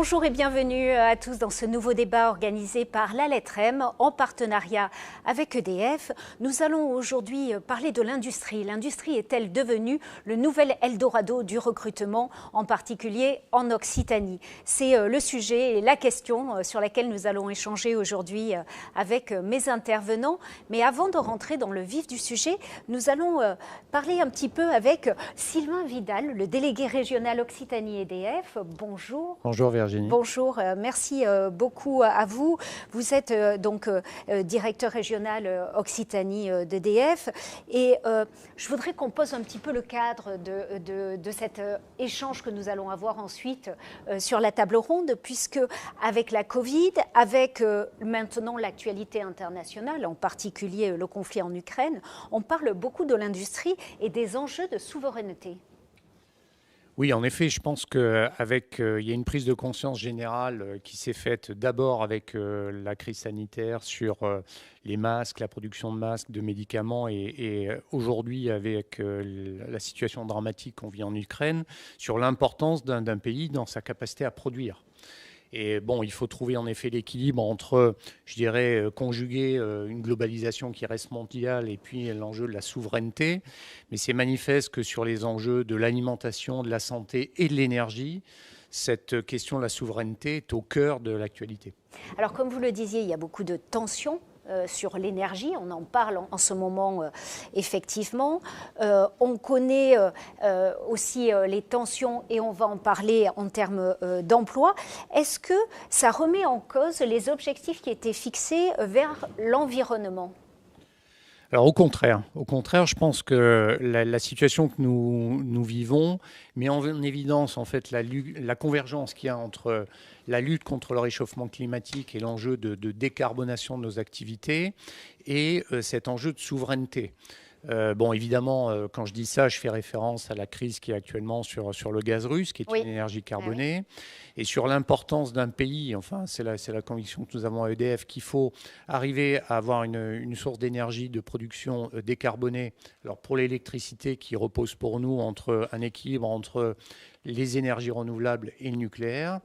Bonjour et bienvenue à tous dans ce nouveau débat organisé par la Lettre M en partenariat avec EDF. Nous allons aujourd'hui parler de l'industrie. L'industrie est-elle devenue le nouvel Eldorado du recrutement, en particulier en Occitanie? C'est le sujet et la question sur laquelle nous allons échanger aujourd'hui avec mes intervenants. Mais avant de rentrer dans le vif du sujet, nous allons parler un petit peu avec Sylvain Vidal, le délégué régional Occitanie EDF. Bonjour. Bonjour Virginie. Bonjour, merci beaucoup à vous. Vous êtes donc directeur régional Occitanie d'EDF et je voudrais qu'on pose un petit peu le cadre de cet échange que nous allons avoir ensuite sur la table ronde, puisque avec la Covid, avec maintenant l'actualité internationale, en particulier le conflit en Ukraine, on parle beaucoup de l'industrie et des enjeux de souveraineté. Oui, en effet, je pense qu'il y a une prise de conscience générale qui s'est faite d'abord avec la crise sanitaire sur les masques, la production de masques, de médicaments et aujourd'hui avec la situation dramatique qu'on vit en Ukraine, sur l'importance d'un pays dans sa capacité à produire. Et bon, il faut trouver en effet l'équilibre entre, je dirais, conjuguer une globalisation qui reste mondiale et puis l'enjeu de la souveraineté. Mais c'est manifeste que sur les enjeux de l'alimentation, de la santé et de l'énergie, cette question de la souveraineté est au cœur de l'actualité. Alors, comme vous le disiez, il y a beaucoup de tensions sur l'énergie, on en parle en ce moment effectivement. On connaît aussi les tensions et on va en parler en termes d'emploi. Est-ce que ça remet en cause les objectifs qui étaient fixés vers l'environnement ? Alors au contraire, je pense que la situation que nous vivons met en évidence en fait la convergence qu'il y a entre la lutte contre le réchauffement climatique et l'enjeu de décarbonation de nos activités et cet enjeu de souveraineté. Bon, évidemment, quand je dis ça, je fais référence à la crise qui est actuellement sur le gaz russe, qui est une énergie carbonée, et sur l'importance d'un pays. Enfin, c'est la conviction que nous avons à EDF qu'il faut arriver à avoir une source d'énergie de production décarbonée. Alors pour l'électricité, qui repose pour nous entre un équilibre entre les énergies renouvelables et le nucléaire,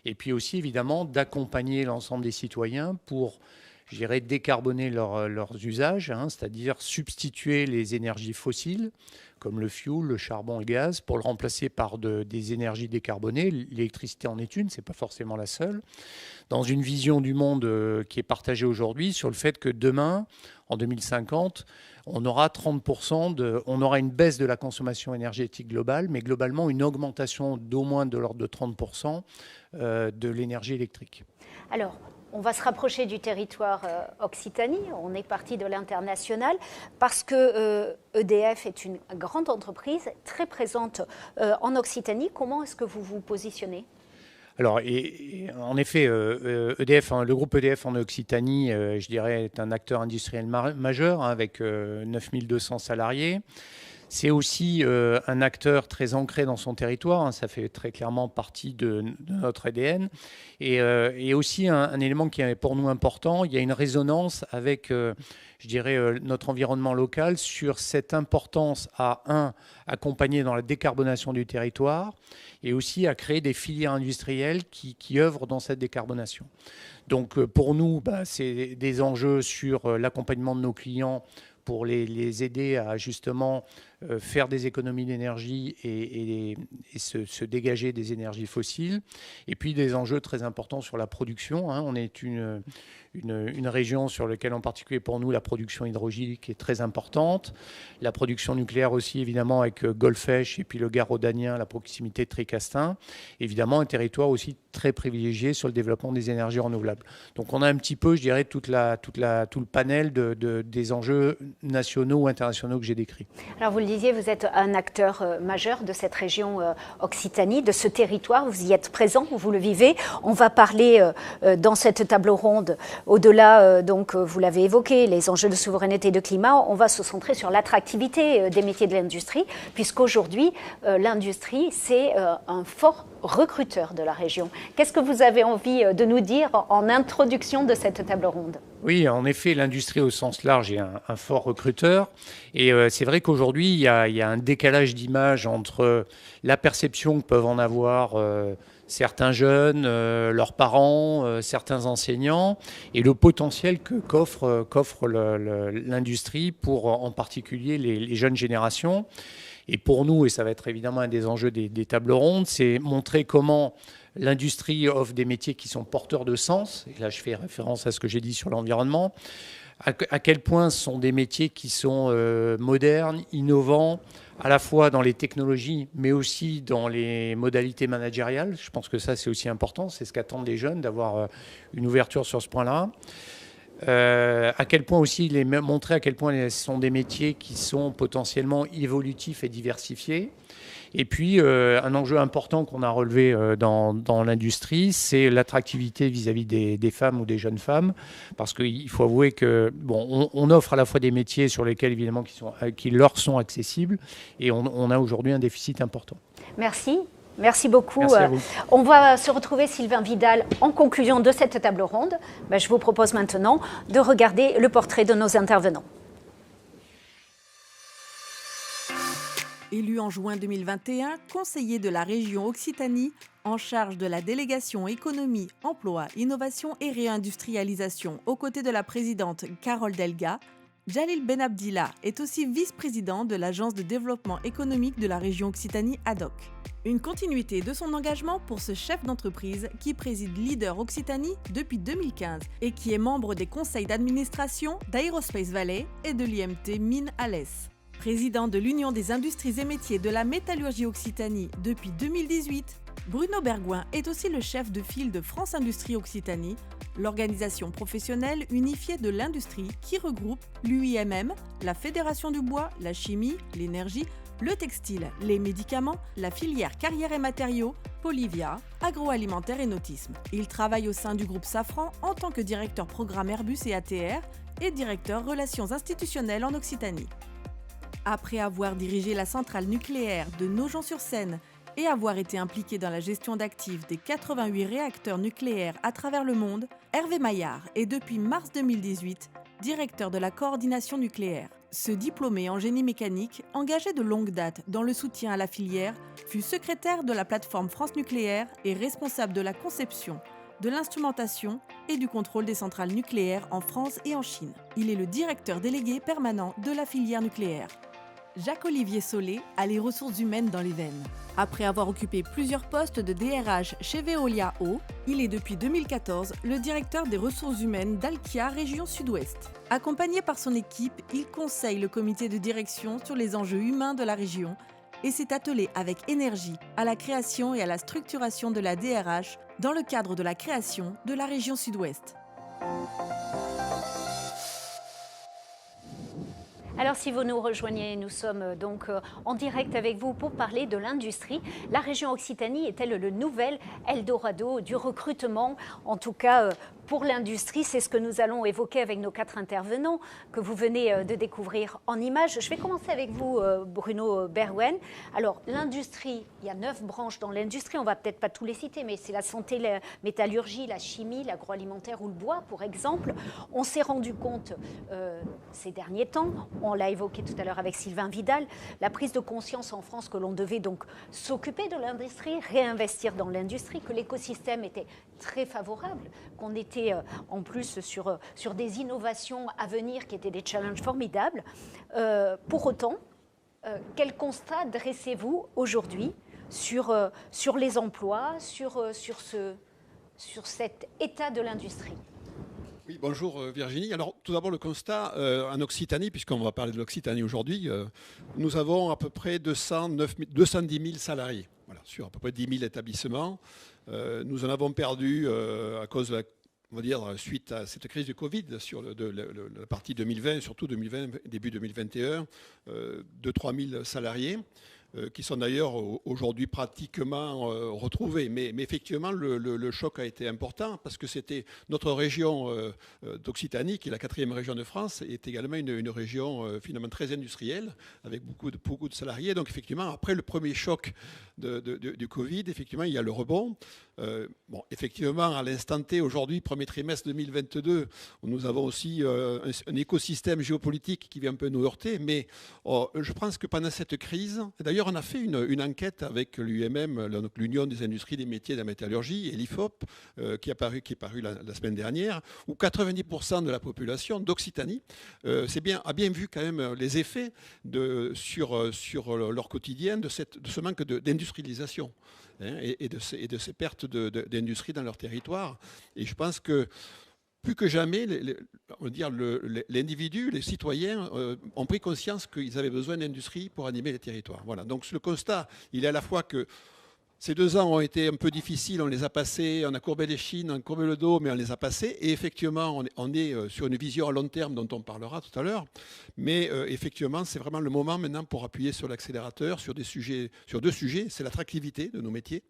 et puis aussi évidemment d'accompagner l'ensemble des citoyens pour, je dirais, décarboner leurs usages, c'est-à-dire substituer les énergies fossiles, comme le fioul, le charbon, le gaz, pour le remplacer par des énergies décarbonées. L'électricité en est une, ce n'est pas forcément la seule. Dans une vision du monde qui est partagée aujourd'hui sur le fait que demain, en 2050, on aura 30%, on aura une baisse de la consommation énergétique globale, mais globalement une augmentation d'au moins de l'ordre de 30% de l'énergie électrique. Alors, on va se rapprocher du territoire Occitanie, on est parti de l'international, parce que EDF est une grande entreprise très présente en Occitanie. Comment est-ce que vous vous positionnez ? Alors, en effet, EDF, le groupe EDF en Occitanie, je dirais, est un acteur industriel majeur avec 9200 salariés. C'est aussi un acteur très ancré dans son territoire, ça fait très clairement partie de notre ADN. Et aussi un élément qui est pour nous important, il y a une résonance avec, je dirais, notre environnement local sur cette importance à accompagner dans la décarbonation du territoire et aussi à créer des filières industrielles qui œuvrent dans cette décarbonation. Donc pour nous, c'est des enjeux sur l'accompagnement de nos clients pour les aider à justement faire des économies d'énergie et se dégager des énergies fossiles. Et puis des enjeux très importants sur la production. On est une région sur laquelle, en particulier pour nous, la production hydraulique est très importante. La production nucléaire aussi, évidemment, avec Golfech et puis le Gard rhodanien, la proximité de Tricastin. Évidemment, un territoire aussi très privilégié sur le développement des énergies renouvelables. Donc on a un petit peu, je dirais, tout le panel des enjeux nationaux ou internationaux que j'ai décrits. Alors vous le disiez, vous êtes un acteur majeur de cette région Occitanie, de ce territoire, vous y êtes présent, vous le vivez. On va parler dans cette table ronde, au-delà, donc vous l'avez évoqué, les enjeux de souveraineté et de climat, on va se centrer sur l'attractivité des métiers de l'industrie, puisqu'aujourd'hui, l'industrie, c'est un fort recruteur de la région. Qu'est-ce que vous avez envie de nous dire en introduction de cette table ronde ? Oui, en effet, l'industrie au sens large est un fort recruteur. Et c'est vrai qu'aujourd'hui, il y a un décalage d'image entre la perception que peuvent en avoir certains jeunes, leurs parents, certains enseignants, et le potentiel qu'offre l'industrie pour en particulier les jeunes générations. Et pour nous, et ça va être évidemment un des enjeux des tables rondes, c'est montrer comment l'industrie offre des métiers qui sont porteurs de sens. Et là, je fais référence à ce que j'ai dit sur l'environnement. À quel point ce sont des métiers qui sont modernes, innovants, à la fois dans les technologies, mais aussi dans les modalités managériales. Je pense que ça, c'est aussi important. C'est ce qu'attendent les jeunes, d'avoir une ouverture sur ce point-là. À quel point aussi montrer à quel point ce sont des métiers qui sont potentiellement évolutifs et diversifiés. Et puis, un enjeu important qu'on a relevé dans l'industrie, c'est l'attractivité vis-à-vis des femmes ou des jeunes femmes. Parce qu'il faut avouer que, bon, on offre à la fois des métiers sur lesquels, évidemment, qui leur sont accessibles. Et on a aujourd'hui un déficit important. Merci. Merci beaucoup. Merci à vous. On va se retrouver, Sylvain Vidal, en conclusion de cette table ronde. Je vous propose maintenant de regarder le portrait de nos intervenants. Élu en juin 2021, conseiller de la région Occitanie, en charge de la délégation économie, emploi, innovation et réindustrialisation aux côtés de la présidente Carole Delga, Jalil Benabdillah est aussi vice-président de l'Agence de développement économique de la région Occitanie ADOC. Une continuité de son engagement pour ce chef d'entreprise qui préside Leader Occitanie depuis 2015 et qui est membre des conseils d'administration d'Aerospace Valley et de l'IMT Mines Alès. Président de l'Union des industries et métiers de la métallurgie Occitanie depuis 2018, Bruno Bergouin est aussi le chef de file de France Industrie Occitanie, l'organisation professionnelle unifiée de l'industrie qui regroupe l'UIMM, la Fédération du bois, la chimie, l'énergie, le textile, les médicaments, la filière carrière et matériaux, Polivia, agroalimentaire et nautisme. Il travaille au sein du groupe Safran en tant que directeur programme Airbus et ATR et directeur relations institutionnelles en Occitanie. Après avoir dirigé la centrale nucléaire de Nogent-sur-Seine et avoir été impliqué dans la gestion d'actifs des 88 réacteurs nucléaires à travers le monde, Hervé Maillard est depuis mars 2018 directeur de la coordination nucléaire. Ce diplômé en génie mécanique, engagé de longue date dans le soutien à la filière, fut secrétaire de la plateforme France Nucléaire et responsable de la conception, de l'instrumentation et du contrôle des centrales nucléaires en France et en Chine. Il est le directeur délégué permanent de la filière nucléaire. Jacques-Olivier Solé a les ressources humaines dans les veines. Après avoir occupé plusieurs postes de DRH chez Veolia Eau, il est depuis 2014 le directeur des ressources humaines d'Alkia Région Sud-Ouest. Accompagné par son équipe, il conseille le comité de direction sur les enjeux humains de la région et s'est attelé avec énergie à la création et à la structuration de la DRH dans le cadre de la création de la Région Sud-Ouest. Alors si vous nous rejoignez, nous sommes donc en direct avec vous pour parler de l'industrie. La région Occitanie est-elle le nouvel Eldorado du recrutement, en tout cas pour l'industrie? C'est ce que nous allons évoquer avec nos 4 intervenants que vous venez de découvrir en images. Je vais commencer avec vous, Bruno Bergouin. Alors l'industrie, il y a 9 branches dans l'industrie, on ne va peut-être pas tous les citer, mais c'est la santé, la métallurgie, la chimie, l'agroalimentaire ou le bois, pour exemple. On s'est rendu compte ces derniers temps, on l'a évoqué tout à l'heure avec Sylvain Vidal, la prise de conscience en France que l'on devait donc s'occuper de l'industrie, réinvestir dans l'industrie, que l'écosystème était très favorable, qu'on était en plus sur des innovations à venir qui étaient des challenges formidables. Pour autant, quel constat dressez-vous aujourd'hui sur les emplois, sur cet état de l'industrie ? Oui, bonjour Virginie. Alors tout d'abord le constat en Occitanie, puisqu'on va parler de l'Occitanie aujourd'hui, nous avons à peu près 210 000 salariés, voilà, sur à peu près 10 000 établissements. Nous en avons perdu à cause de on va dire, suite à cette crise du Covid, sur la partie 2020, surtout 2020, début 2021, 2-3 000 salariés. Qui sont d'ailleurs aujourd'hui pratiquement retrouvés. Mais effectivement, le choc a été important parce que c'était notre région d'Occitanie, qui est la 4e région de France, est également une région finalement très industrielle, avec beaucoup de salariés. Donc effectivement, après le premier choc du Covid, effectivement, il y a le rebond. Bon, effectivement, à l'instant T, aujourd'hui, premier trimestre 2022, nous avons aussi un écosystème géopolitique qui vient un peu nous heurter. Mais je pense que pendant cette crise, d'ailleurs, D'ailleurs, on a fait une enquête avec l'UMM, l'Union des industries des métiers de la métallurgie, et l'IFOP, qui est paru la semaine dernière, où 90% de la population d'Occitanie a bien vu quand même les effets sur leur quotidien de ce manque d'industrialisation. Et de ces pertes d'industrie dans leur territoire. Et je pense que plus que jamais, l'individu, les citoyens ont pris conscience qu'ils avaient besoin d'industrie pour animer les territoires. Voilà. Donc le constat, il est à la fois que ces 2 ans ont été un peu difficiles, on les a passés, on a courbé les chines, on a courbé le dos, mais on les a passés. Et effectivement, on est sur une vision à long terme dont on parlera tout à l'heure. Mais effectivement, c'est vraiment le moment maintenant pour appuyer sur l'accélérateur sur 2 sujets. C'est l'attractivité de nos métiers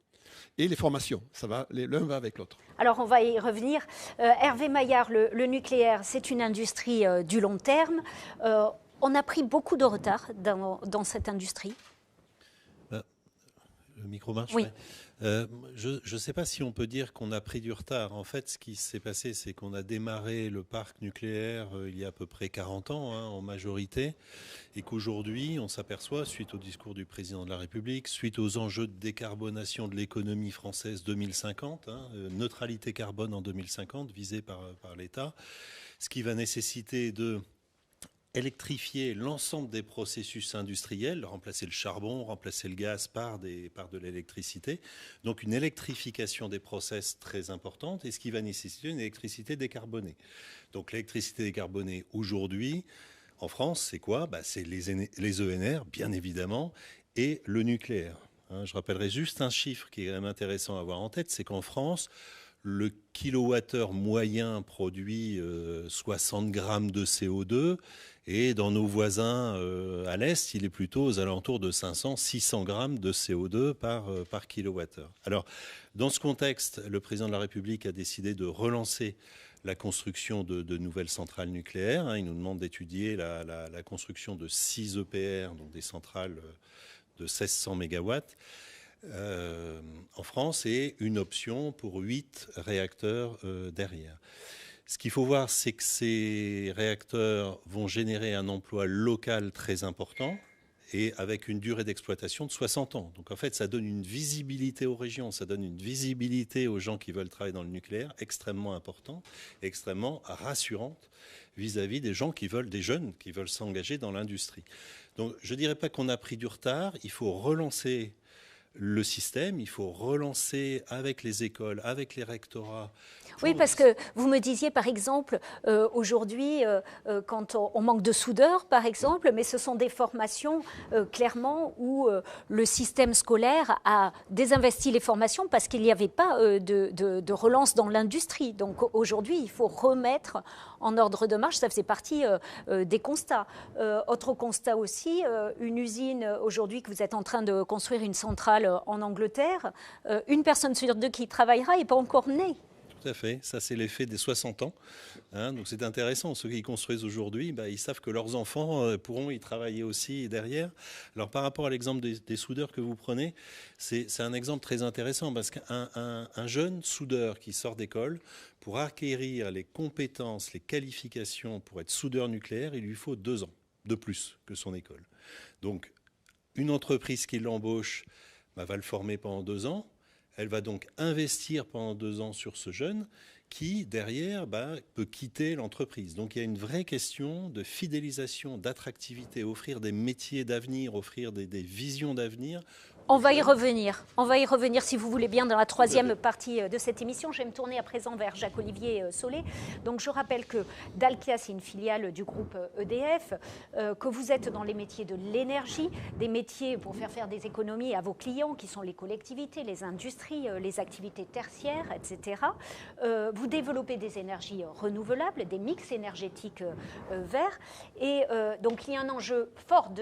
et les formations. L'un va avec l'autre. Alors, on va y revenir. Hervé Maillard, le nucléaire, c'est une industrie du long terme. On a pris beaucoup de retard dans cette industrie. Le micro marche? Oui. Ouais. Je ne sais pas si on peut dire qu'on a pris du retard. En fait, ce qui s'est passé, c'est qu'on a démarré le parc nucléaire il y a à peu près 40 ans, en majorité, et qu'aujourd'hui, on s'aperçoit, suite au discours du président de la République, suite aux enjeux de décarbonation de l'économie française 2050, neutralité carbone en 2050, visée par l'État, ce qui va nécessiter de électrifier l'ensemble des processus industriels, remplacer le charbon, remplacer le gaz par de l'électricité. Donc une électrification des process très importante, et ce qui va nécessiter une électricité décarbonée. Donc l'électricité décarbonée aujourd'hui, en France, c'est quoi? C'est les ENR, bien évidemment, et le nucléaire. Je rappellerai juste un chiffre qui est quand même intéressant à avoir en tête, c'est qu'en France, le kilowattheure moyen produit 60 grammes de CO2, et dans nos voisins à l'Est, il est plutôt aux alentours de 500-600 grammes de CO2 par kilowattheure. Alors, dans ce contexte, le président de la République a décidé de relancer la construction de nouvelles centrales nucléaires. Il nous demande d'étudier la construction de 6 EPR, donc des centrales de 1600 mégawatts. En France, et une option pour 8 réacteurs derrière. Ce qu'il faut voir, c'est que ces réacteurs vont générer un emploi local très important et avec une durée d'exploitation de 60 ans. Donc en fait, ça donne une visibilité aux régions, ça donne une visibilité aux gens qui veulent travailler dans le nucléaire extrêmement importante, extrêmement rassurante vis-à-vis des gens des jeunes qui veulent s'engager dans l'industrie. Donc je ne dirais pas qu'on a pris du retard, il faut relancer le système, il faut relancer avec les écoles, avec les rectorats. Oui, parce que vous me disiez, par exemple, aujourd'hui, quand on manque de soudeurs, par exemple, mais ce sont des formations, clairement, où le système scolaire a désinvesti les formations parce qu'il n'y avait pas de relance dans l'industrie. Donc aujourd'hui, il faut remettre en ordre de marche, ça faisait partie des constats. Autre constat aussi, une usine aujourd'hui que vous êtes en train de construire, une centrale en Angleterre, une personne sur 2 qui travaillera n'est pas encore née. Tout à fait, ça c'est l'effet des 60 ans. Donc c'est intéressant, ceux qui construisent aujourd'hui, ils savent que leurs enfants pourront y travailler aussi derrière. Alors par rapport à l'exemple des soudeurs que vous prenez, c'est un exemple très intéressant parce qu'un jeune soudeur qui sort d'école, pour acquérir les compétences, les qualifications pour être soudeur nucléaire, il lui faut 2 ans de plus que son école. Donc une entreprise qui l'embauche va le former pendant 2 ans. Elle va donc investir pendant 2 ans sur ce jeune qui, derrière, peut quitter l'entreprise. Donc il y a une vraie question de fidélisation, d'attractivité, offrir des métiers d'avenir, offrir des visions d'avenir. On va y revenir. On va y revenir, si vous voulez bien, dans la 3e partie de cette émission. Je vais me tourner à présent vers Jacques-Olivier Solé. Donc, je rappelle que Dalkia, c'est une filiale du groupe EDF, que vous êtes dans les métiers de l'énergie, des métiers pour faire des économies à vos clients, qui sont les collectivités, les industries, les activités tertiaires, etc. Vous développez des énergies renouvelables, des mix énergétiques verts. Et donc, il y a un enjeu fort,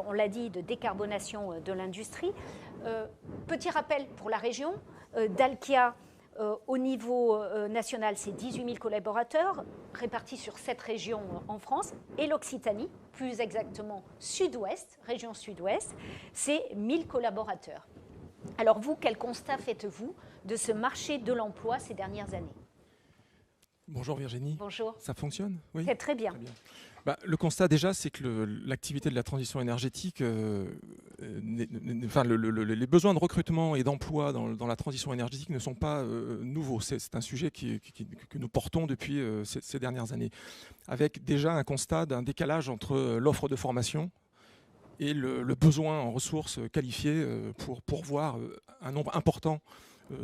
on l'a dit, de décarbonation de l'industrie. Petit rappel pour la région, Dalkia, au niveau national, c'est 18 000 collaborateurs répartis sur 7 régions en France, et l'Occitanie, plus exactement sud-ouest, région sud-ouest, c'est 1000 collaborateurs. Alors vous, quel constat faites-vous de ce marché de l'emploi ces dernières années ? Bonjour Virginie. Bonjour. Ça fonctionne? Oui. C'est très bien. Très bien. Le constat déjà, c'est que l'activité de la transition énergétique, les besoins de recrutement et d'emploi dans la transition énergétique ne sont pas nouveaux. C'est un sujet que nous portons depuis ces dernières années, avec déjà un constat d'un décalage entre l'offre de formation et le besoin en ressources qualifiées pour pourvoir un nombre important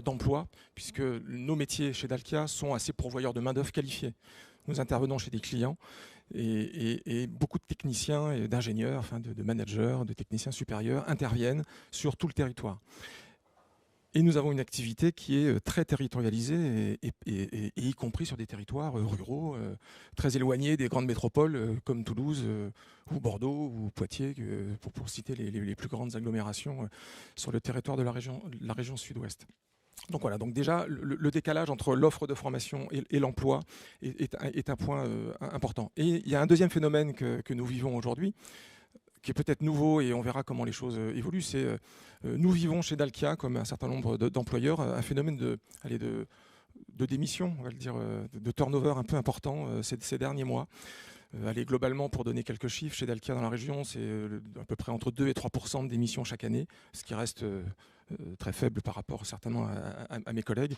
d'emplois, puisque nos métiers chez Dalkia sont assez pourvoyeurs de main-d'œuvre qualifiée. Nous intervenons chez des clients et beaucoup de techniciens et d'ingénieurs, enfin de managers, de techniciens supérieurs interviennent sur tout le territoire. Et nous avons une activité qui est très territorialisée, et y compris sur des territoires ruraux, très éloignés des grandes métropoles comme Toulouse ou Bordeaux ou Poitiers, pour citer les plus grandes agglomérations sur le territoire de la région sud-ouest. Donc voilà, donc déjà le décalage entre l'offre de formation et l'emploi est un point important. Et il y a un deuxième phénomène que nous vivons aujourd'hui, qui est peut-être nouveau, et on verra comment les choses évoluent, c'est nous vivons chez Dalkia, comme un certain nombre d'employeurs, un phénomène de démission, on va le dire, de turnover un peu important ces derniers mois. Globalement, pour donner quelques chiffres, chez Dalkia dans la région, c'est à peu près entre 2 et 3% de démissions chaque année, ce qui reste très faible par rapport certainement à mes collègues.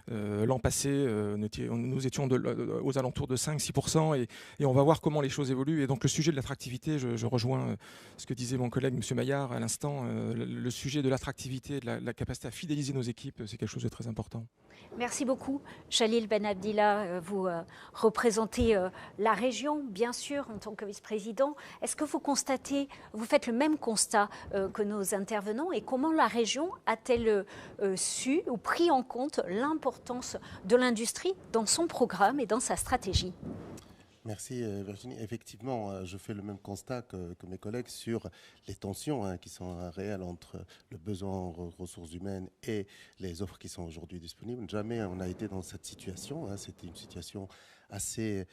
L'an passé, nous étions aux alentours de 5-6%, et on va voir comment les choses évoluent. Et donc le sujet de l'attractivité, je rejoins ce que disait mon collègue M. Maillard à l'instant, le sujet de l'attractivité, de la capacité à fidéliser nos équipes, c'est quelque chose de très important. Merci beaucoup. Jalil Ben Abdillah, vous représentez la région, bien sûr, en tant que vice-président. Est-ce que vous faites le même constat que nos intervenants, et comment la région a-t-elle su ou pris en compte l'importance de l'industrie dans son programme et dans sa stratégie? Merci Virginie. Effectivement, je fais le même constat que mes collègues sur les tensions qui sont réelles entre le besoin en ressources humaines et les offres qui sont aujourd'hui disponibles. Jamais on a été dans cette situation. C'était une situation assez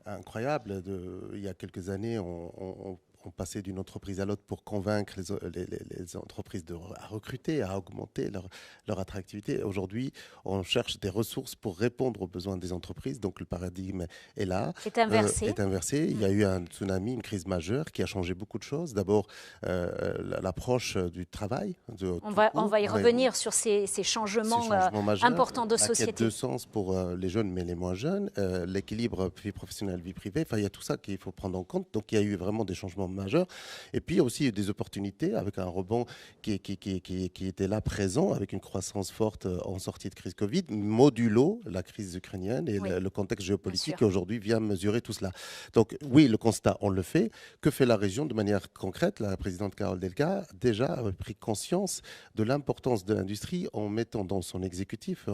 incroyable. Il y a quelques années, on passait d'une entreprise à l'autre pour convaincre les entreprises à recruter, à augmenter leur attractivité. Aujourd'hui, on cherche des ressources pour répondre aux besoins des entreprises. Donc le paradigme est là. Est inversé. Il y a eu un tsunami, une crise majeure qui a changé beaucoup de choses. D'abord, l'approche du travail. On va y revenir sur ces changements importants de société. La quête de sens pour les jeunes, mais les moins jeunes. L'équilibre vie professionnelle, vie privée. Enfin, il y a tout ça qu'il faut prendre en compte. Donc il y a eu vraiment des changements majeur. Et puis il y a aussi des opportunités avec un rebond qui était là présent, avec une croissance forte en sortie de crise Covid, modulo la crise ukrainienne et le contexte géopolitique qui aujourd'hui vient mesurer tout cela. Donc oui, le constat, on le fait. Que fait la région de manière concrète? La présidente Carole Delga déjà a pris conscience de l'importance de l'industrie en mettant dans son exécutif,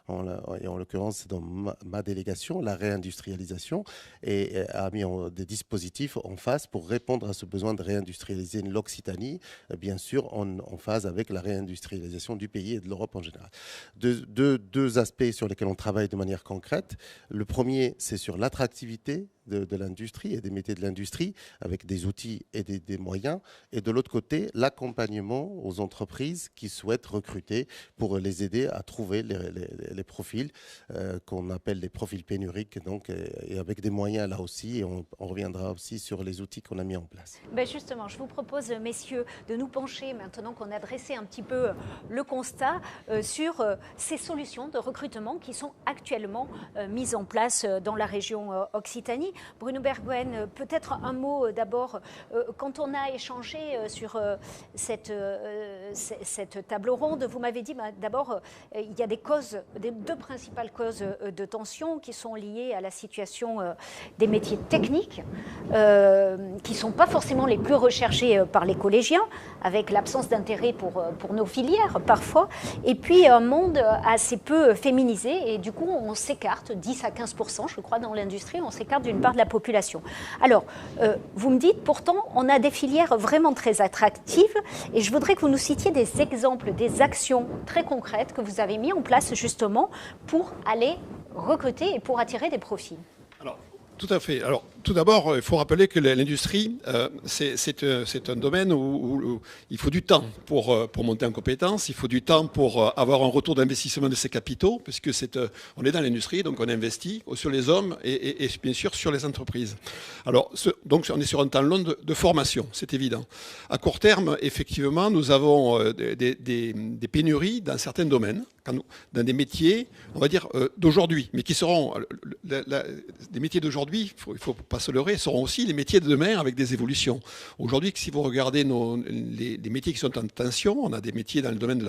et en l'occurrence dans ma délégation, la réindustrialisation, et a mis des dispositifs en face pour répondre à ce besoin de réindustrialiser l'Occitanie, bien sûr en phase avec la réindustrialisation du pays et de l'Europe en général. Deux aspects sur lesquels on travaille de manière concrète. Le premier, c'est sur l'attractivité de l'industrie et des métiers de l'industrie, avec des outils et des moyens. Et de l'autre côté, l'accompagnement aux entreprises qui souhaitent recruter pour les aider à trouver les profils qu'on appelle les profils pénuriques, donc, et avec des moyens là aussi. Et on reviendra aussi sur les outils qu'on a mis en place. Ben justement, je vous propose, messieurs, de nous pencher, maintenant qu'on a dressé un petit peu le constat, sur ces solutions de recrutement qui sont actuellement mises en place dans la région Occitanie. Bruno Bergouin, peut-être un mot d'abord. Quand on a échangé sur cette table ronde, vous m'avez dit d'abord il y a deux principales causes de tension qui sont liées à la situation des métiers techniques, qui ne sont pas forcément les plus recherchés par les collégiens, avec l'absence d'intérêt pour nos filières parfois, et puis un monde assez peu féminisé, et du coup on s'écarte, 10 à 15% je crois dans l'industrie, on s'écarte d'une part de la population. Alors, vous me dites, pourtant, on a des filières vraiment très attractives, et je voudrais que vous nous citiez des exemples, des actions très concrètes que vous avez mis en place justement pour aller recruter et pour attirer des profils. Alors, tout à fait. Alors, tout d'abord, il faut rappeler que l'industrie, c'est un domaine où il faut du temps pour monter en compétences, il faut du temps pour avoir un retour d'investissement de ses capitaux, puisque on est dans l'industrie, donc on investit sur les hommes et bien sûr sur les entreprises. Alors, donc on est sur un temps long de formation, c'est évident. À court terme, effectivement, nous avons des pénuries dans certains domaines, dans des métiers, on va dire, d'aujourd'hui, mais qui seront des métiers d'aujourd'hui, il ne faut pas se leurrer, seront aussi les métiers de demain avec des évolutions. Aujourd'hui, si vous regardez les métiers qui sont en tension, on a des métiers dans le domaine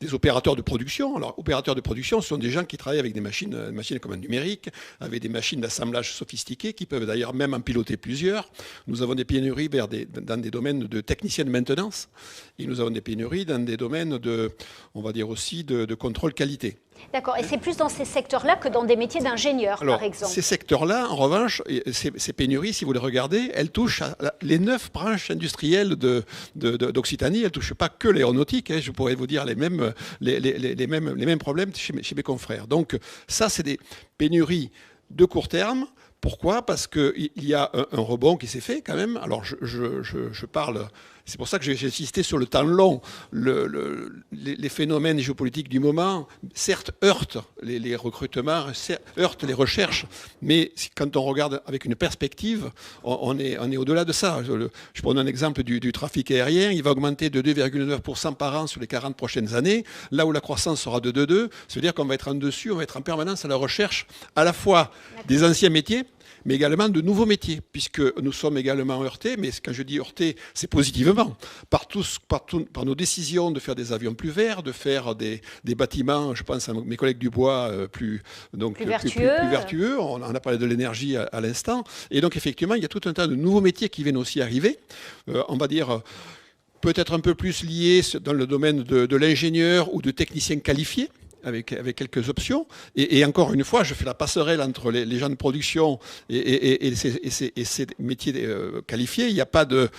des opérateurs de production. Alors, opérateurs de production, ce sont des gens qui travaillent avec des machines comme un numérique, avec des machines d'assemblage sophistiquées, qui peuvent d'ailleurs même en piloter plusieurs. Nous avons des pénuries dans des domaines de techniciens de maintenance, et nous avons des pénuries dans des domaines on va dire aussi, de contrôle qualité. D'accord. Et c'est plus dans ces secteurs-là que dans des métiers d'ingénieurs, par exemple. Ces secteurs-là, en revanche, ces pénuries, si vous les regardez, elles touchent les 9 branches industrielles d'Occitanie. Elles ne touchent pas que l'aéronautique. Je pourrais vous dire les mêmes problèmes chez mes confrères. Donc ça, c'est des pénuries de court terme. Pourquoi ? Parce qu'il y a un rebond qui s'est fait quand même. Alors je parle, c'est pour ça que j'ai insisté sur le temps long. Les phénomènes géopolitiques du moment, certes, heurtent les recrutements, heurtent les recherches, mais quand on regarde avec une perspective, on est au-delà de ça. Je prends un exemple du trafic aérien, il va augmenter de 2,9% par an sur les 40 prochaines années, là où la croissance sera de 2,2%, ça veut dire qu'on va être en dessus, on va être en permanence à la recherche à la fois des anciens métiers, mais également de nouveaux métiers, puisque nous sommes également heurtés, mais quand je dis heurtés, c'est positivement, par nos décisions de faire des avions plus verts, de faire des bâtiments, je pense à mes collègues du bois, plus vertueux. On a parlé de l'énergie à l'instant. Et donc, effectivement, il y a tout un tas de nouveaux métiers qui viennent aussi arriver. On va dire peut-être un peu plus liés dans le domaine de l'ingénieur ou de technicien qualifié, avec quelques options. Et encore une fois, je fais la passerelle entre les gens de production et ces métiers qualifiés. Il n'y a pas de,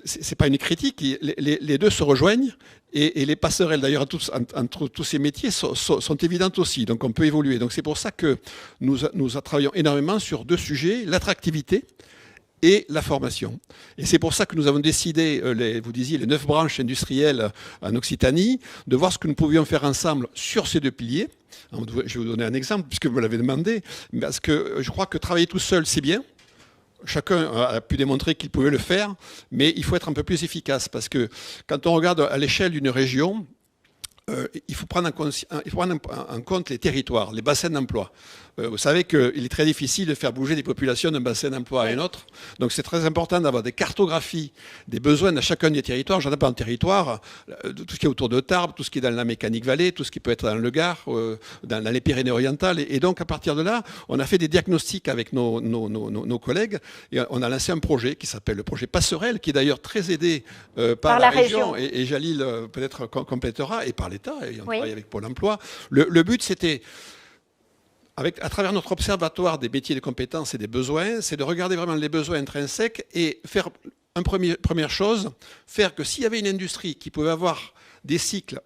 c'est pas une critique. Les deux se rejoignent. Et les passerelles, d'ailleurs, entre tous ces métiers sont évidentes aussi. Donc, on peut évoluer. Donc, c'est pour ça que nous travaillons énormément sur 2 sujets, l'attractivité et la formation. Et c'est pour ça que nous avons décidé, vous disiez, les 9 branches industrielles en Occitanie, de voir ce que nous pouvions faire ensemble sur ces 2 piliers. Je vais vous donner un exemple, puisque vous me l'avez demandé, parce que je crois que travailler tout seul, c'est bien. Chacun a pu démontrer qu'il pouvait le faire, mais il faut être un peu plus efficace, parce que quand on regarde à l'échelle d'une région, il faut prendre en compte les territoires, les bassins d'emploi. Vous savez qu'il est très difficile de faire bouger des populations d'un bassin d'emploi à un autre. Donc c'est très important d'avoir des cartographies des besoins de chacun des territoires. J'en ai pas en territoire, tout ce qui est autour de Tarbes, tout ce qui est dans la Mécanique Vallée, tout ce qui peut être dans le Gard, dans les Pyrénées-Orientales. Et donc à partir de là, on a fait des diagnostics avec nos collègues et on a lancé un projet qui s'appelle le projet Passerelle, qui est d'ailleurs très aidé par la région. Et Jalil peut-être complétera, et par l'État, et on travaille avec Pôle emploi. Le but, c'était, à travers notre observatoire des métiers, des compétences et des besoins, c'est de regarder vraiment les besoins intrinsèques et faire première chose, faire que s'il y avait une industrie qui pouvait avoir des cycles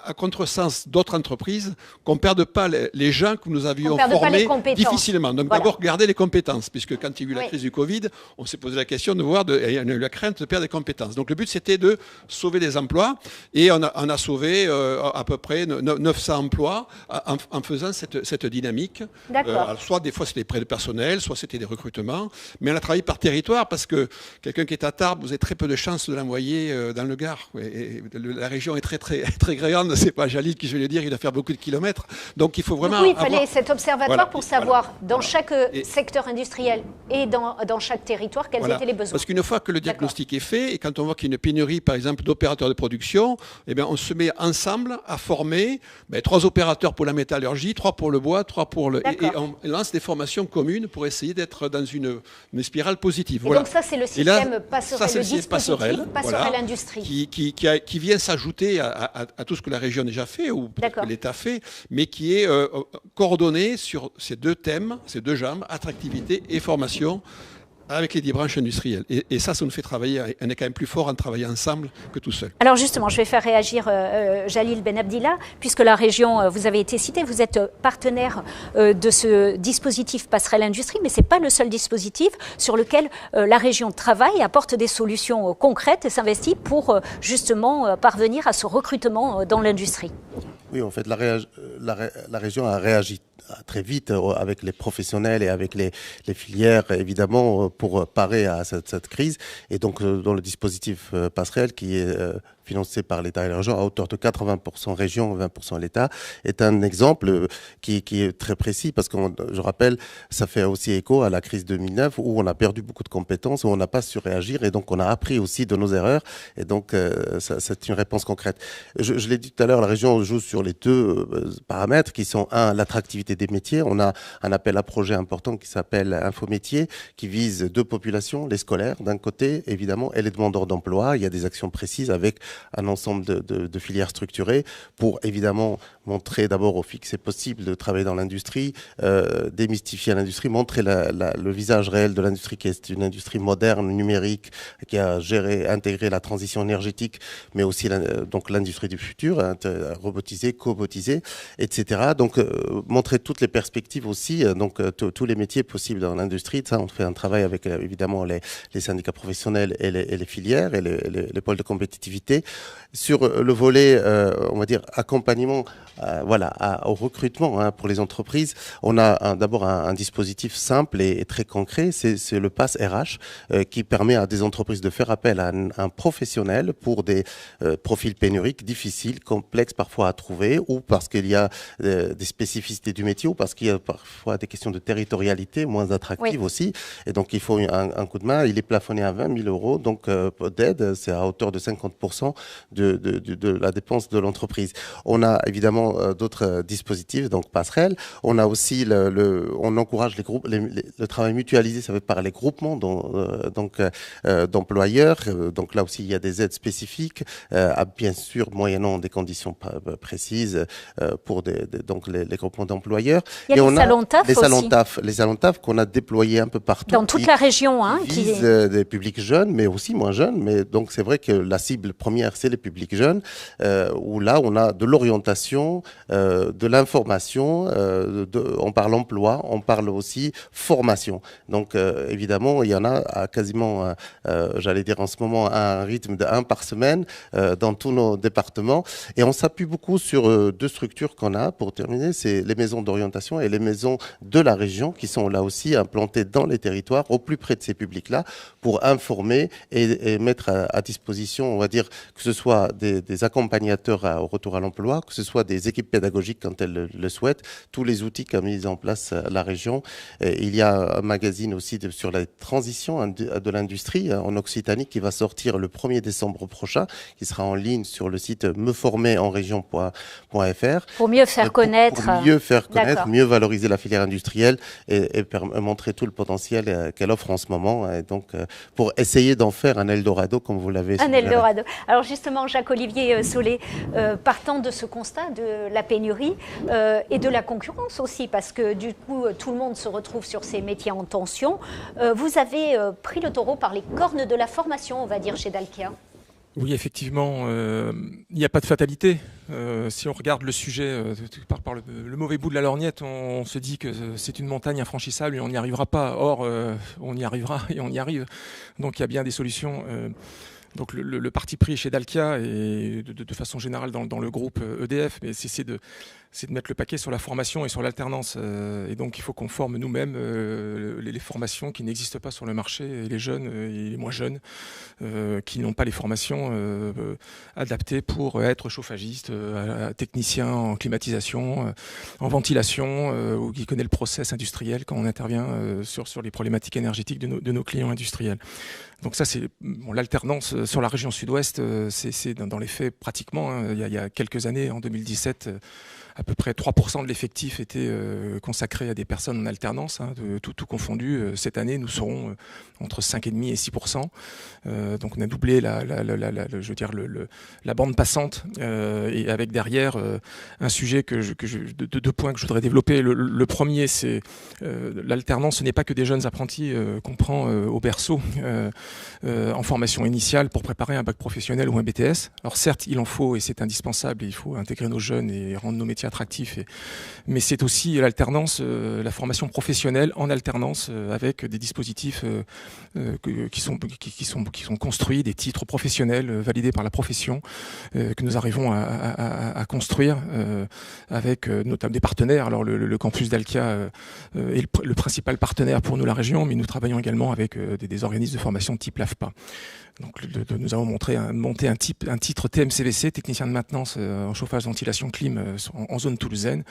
à contresens d'autres entreprises, qu'on ne perde pas les gens que nous avions formés difficilement. Donc d'abord, garder les compétences, puisque quand il y a eu la crise du Covid, on s'est posé la question de voir, il y a eu la crainte de perdre des compétences. Donc le but, c'était de sauver des emplois, et on a sauvé à peu près 900 emplois en faisant cette dynamique. Soit des fois, c'était des prêts de personnel, soit c'était des recrutements, mais on a travaillé par territoire, parce que quelqu'un qui est à Tarbes, vous avez très peu de chances de l'envoyer dans le Gard. Et la région est très, très, très grande. C'est pas Jalil qui, je vais le dire, il doit faire beaucoup de kilomètres. Donc il faut vraiment. Oui, il fallait cet observatoire pour savoir dans chaque secteur industriel et dans chaque territoire quels étaient les besoins. Parce qu'une fois que le diagnostic est fait, et quand on voit qu'il y a une pénurie, par exemple, d'opérateurs de production, eh bien, on se met ensemble à former 3 opérateurs pour la métallurgie, 3 pour le bois, 3 pour le. Et on lance des formations communes pour essayer d'être dans une spirale positive. Et donc ça, c'est le système passerelle, le dispositif passerelle industrie. Qui vient s'ajouter à tout ce que la région a déjà fait, ou que l'État fait, mais qui est coordonné sur ces 2 thèmes, ces 2 jambes, attractivité et formation, Avec les 10 branches industrielles. Et ça nous fait travailler. On est quand même plus fort en travaillant ensemble que tout seul. Alors justement, je vais faire réagir Jalil Ben Abdillah, puisque la région, vous avez été cité, vous êtes partenaire de ce dispositif Passerelle Industrie, mais ce n'est pas le seul dispositif sur lequel la région travaille, apporte des solutions concrètes et s'investit pour justement parvenir à ce recrutement dans l'industrie. Oui, en fait, la région a réagi très vite avec les professionnels et avec les filières, évidemment, pour parer à cette crise. Et donc, dans le dispositif Passerelle, qui est financé par l'État et la région à hauteur de 80% région, 20% l'État, est un exemple qui est très précis parce que, je rappelle, ça fait aussi écho à la crise 2009 où on a perdu beaucoup de compétences, où on n'a pas su réagir et donc on a appris aussi de nos erreurs et donc c'est une réponse concrète. Je l'ai dit tout à l'heure, la région joue sur les deux paramètres qui sont l'attractivité des métiers. On a un appel à projet important qui s'appelle Infométier qui vise deux populations, les scolaires d'un côté évidemment et les demandeurs d'emploi. Il y a des actions précises avec un ensemble de filières structurées pour évidemment montrer d'abord aux filles que c'est possible de travailler dans l'industrie, démystifier l'industrie, montrer le visage réel de l'industrie qui est une industrie moderne, numérique, qui a intégré la transition énergétique, mais aussi donc l'industrie du futur, robotisée, cobotisée, etc. Donc montrer toutes les perspectives aussi, donc tous les métiers possibles dans l'industrie. Ça, on fait un travail avec évidemment les syndicats professionnels et les filières et les pôles de compétitivité. Sur le volet, on va dire, accompagnement au recrutement pour les entreprises, on a d'abord un dispositif simple et très concret, c'est le Pass RH qui permet à des entreprises de faire appel à un professionnel pour des profils pénuriques, difficiles, complexes parfois à trouver, ou parce qu'il y a des spécificités du métier, ou parce qu'il y a parfois des questions de territorialité moins attractives aussi, et donc il faut un coup de main. Il est plafonné à 20 000 euros, donc d'aide, c'est à hauteur de 50% de la dépense de l'entreprise. On a évidemment d'autres dispositifs, donc passerelles. On a aussi on encourage le travail mutualisé, ça veut dire par les groupements d'employeurs. Donc là aussi, il y a des aides spécifiques, bien sûr moyennant des conditions précises pour donc les groupements d'employeurs. Il y a les salons TAF aussi. Les salons TAF qu'on a déployés un peu partout. Dans toute la région. Qui visent des publics jeunes, mais aussi moins jeunes. Mais donc c'est vrai que la cible première, c'est les publics jeunes, où là, on a de l'orientation, de l'information, on parle emploi, on parle aussi formation. Donc évidemment, il y en a à quasiment, j'allais dire en ce moment, à un rythme d'1 par semaine dans tous nos départements. Et on s'appuie beaucoup sur deux structures qu'on a, pour terminer, c'est les maisons d'orientation et les maisons de la région, qui sont là aussi implantées dans les territoires, au plus près de ces publics-là, pour informer et mettre à disposition, on va dire, que ce soit des accompagnateurs au retour à l'emploi, que ce soit des équipes pédagogiques quand elles le souhaitent, tous les outils qu'a mis en place la région. Et il y a un magazine aussi sur la transition de l'industrie en Occitanie qui va sortir le 1er décembre prochain, qui sera en ligne sur le site meformerenregion.fr. Pour mieux faire connaître. Pour mieux faire connaître, mieux valoriser la filière industrielle et montrer tout le potentiel qu'elle offre en ce moment. Et donc, pour essayer d'en faire un Eldorado, comme vous l'avez suggéré. Un Eldorado. Alors justement, Jacques-Olivier Solé, partant de ce constat de la pénurie et de la concurrence aussi, parce que du coup, tout le monde se retrouve sur ces métiers en tension, vous avez pris le taureau par les cornes de la formation, on va dire, chez Dalkia. Oui, effectivement, il n'y a pas de fatalité. Si on regarde le sujet par le mauvais bout de la lorgnette, on se dit que c'est une montagne infranchissable et on n'y arrivera pas. Or, on y arrivera et on y arrive. Donc il y a bien des solutions. Donc le parti pris chez Dalkia et de façon générale dans le groupe EDF, mais c'est de mettre le paquet sur la formation et sur l'alternance. Et donc il faut qu'on forme nous-mêmes les formations qui n'existent pas sur le marché, et les jeunes et les moins jeunes qui n'ont pas les formations adaptées pour être chauffagistes, techniciens en climatisation, en ventilation, ou qui connaît le process industriel quand on intervient sur les problématiques énergétiques de nos clients industriels. Donc ça, c'est l'alternance sur la région sud-ouest, c'est dans les faits pratiquement. Il y a quelques années, en 2017, à peu près 3% de l'effectif était consacré à des personnes en alternance, tout confondu. Cette année, nous serons entre 5,5 et 6%. Donc on a doublé la bande passante, et avec derrière un sujet deux points que je voudrais développer. Le premier, c'est l'alternance. Ce n'est pas que des jeunes apprentis qu'on prend au berceau en formation initiale pour préparer un bac professionnel ou un BTS. Alors certes, il en faut et c'est indispensable, et il faut intégrer nos jeunes et rendre nos métiers attractifs. Mais c'est aussi l'alternance, la formation professionnelle en alternance avec des dispositifs qui sont construits, des titres professionnels validés par la profession que nous arrivons à construire avec notamment des partenaires. Alors le campus d'Alkia est le principal partenaire pour nous, la région, mais nous travaillons également avec des organismes de formation de type l'AFPA. Donc, nous avons monté un titre TMCVC, technicien de maintenance en chauffage, ventilation, clim, en zone toulousaine.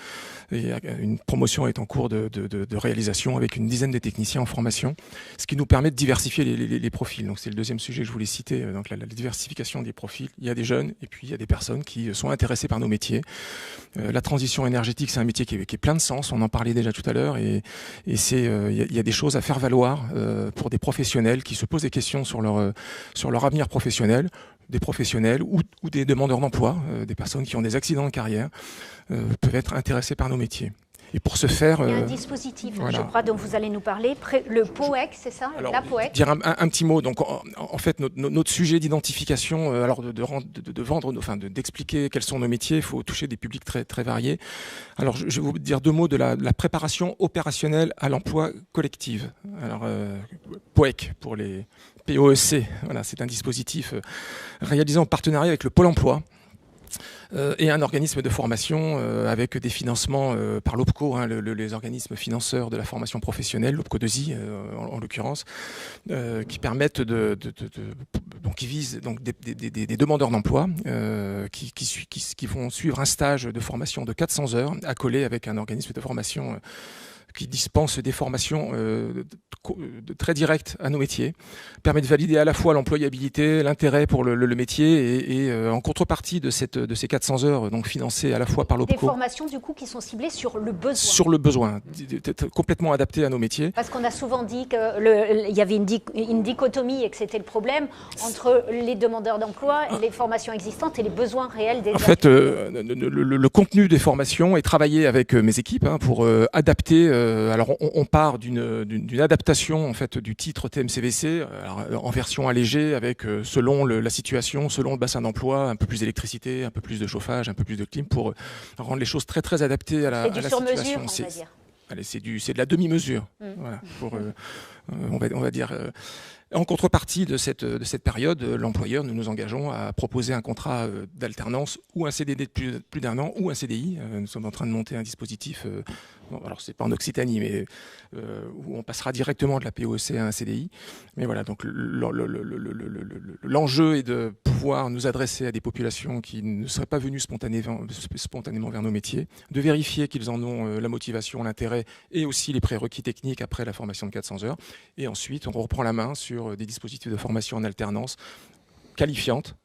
Et une promotion est en cours de réalisation avec une dizaine de techniciens en formation, ce qui nous permet de diversifier les profils. Donc c'est le deuxième sujet que je voulais citer, donc la diversification des profils. Il y a des jeunes et puis il y a des personnes qui sont intéressées par nos métiers. La transition énergétique, c'est un métier qui est plein de sens, on en parlait déjà tout à l'heure, et il y a des choses à faire valoir pour des professionnels qui se posent des questions sur leur avenir professionnel, des professionnels ou des demandeurs d'emploi, des personnes qui ont des accidents de carrière, peuvent être intéressés par nos métiers. Et pour ce faire... Il y a un dispositif, voilà, je crois, dont vous allez nous parler, le POEC, c'est ça? Alors, la POEC. Dire un petit mot. Donc, en fait, notre sujet d'identification, alors de vendre, enfin d'expliquer quels sont nos métiers, il faut toucher des publics très, très variés. Alors, je vais vous dire deux mots de la préparation opérationnelle à l'emploi collective. Alors, POEC pour les POEC. Voilà, c'est un dispositif réalisé en partenariat avec le Pôle emploi. Et un organisme de formation avec des financements par l'OPCO, les organismes financeurs de la formation professionnelle, l'OPCO 2I en l'occurrence, qui permettent donc qui visent donc des demandeurs d'emploi qui vont suivre un stage de formation de 400 heures accolé avec un organisme de formation qui dispense des formations très directes à nos métiers, permet de valider à la fois l'employabilité, l'intérêt pour le métier et en contrepartie de ces 400 heures donc financées à la fois par l'OPCO. Des formations du coup qui sont ciblées sur le besoin. Sur le besoin, complètement adaptées à nos métiers. Parce qu'on a souvent dit qu'il y avait une dichotomie et que c'était le problème entre les demandeurs d'emploi, les formations existantes et les besoins réels des... En fait, le contenu des formations est travaillé avec mes équipes pour adapter. Alors on part d'une adaptation en fait du titre TMCVC en version allégée avec selon la situation, selon le bassin d'emploi, un peu plus d'électricité, un peu plus de chauffage, un peu plus de clim pour rendre les choses très très adaptées à la situation. C'est du sur-mesure, on va dire. Allez, c'est de la demi-mesure. Voilà, on va dire. En contrepartie de cette période, l'employeur, nous nous engageons à proposer un contrat d'alternance ou un CDD de plus d'un an ou un CDI. Nous sommes en train de monter un dispositif, alors c'est pas en Occitanie, mais où on passera directement de la POEC à un CDI. Mais voilà, donc l'enjeu est de pouvoir nous adresser à des populations qui ne seraient pas venues spontanément vers nos métiers, de vérifier qu'ils en ont la motivation, l'intérêt et aussi les prérequis techniques après la formation de 400 heures. Et ensuite, on reprend la main sur des dispositifs de formation en alternance qualifiante.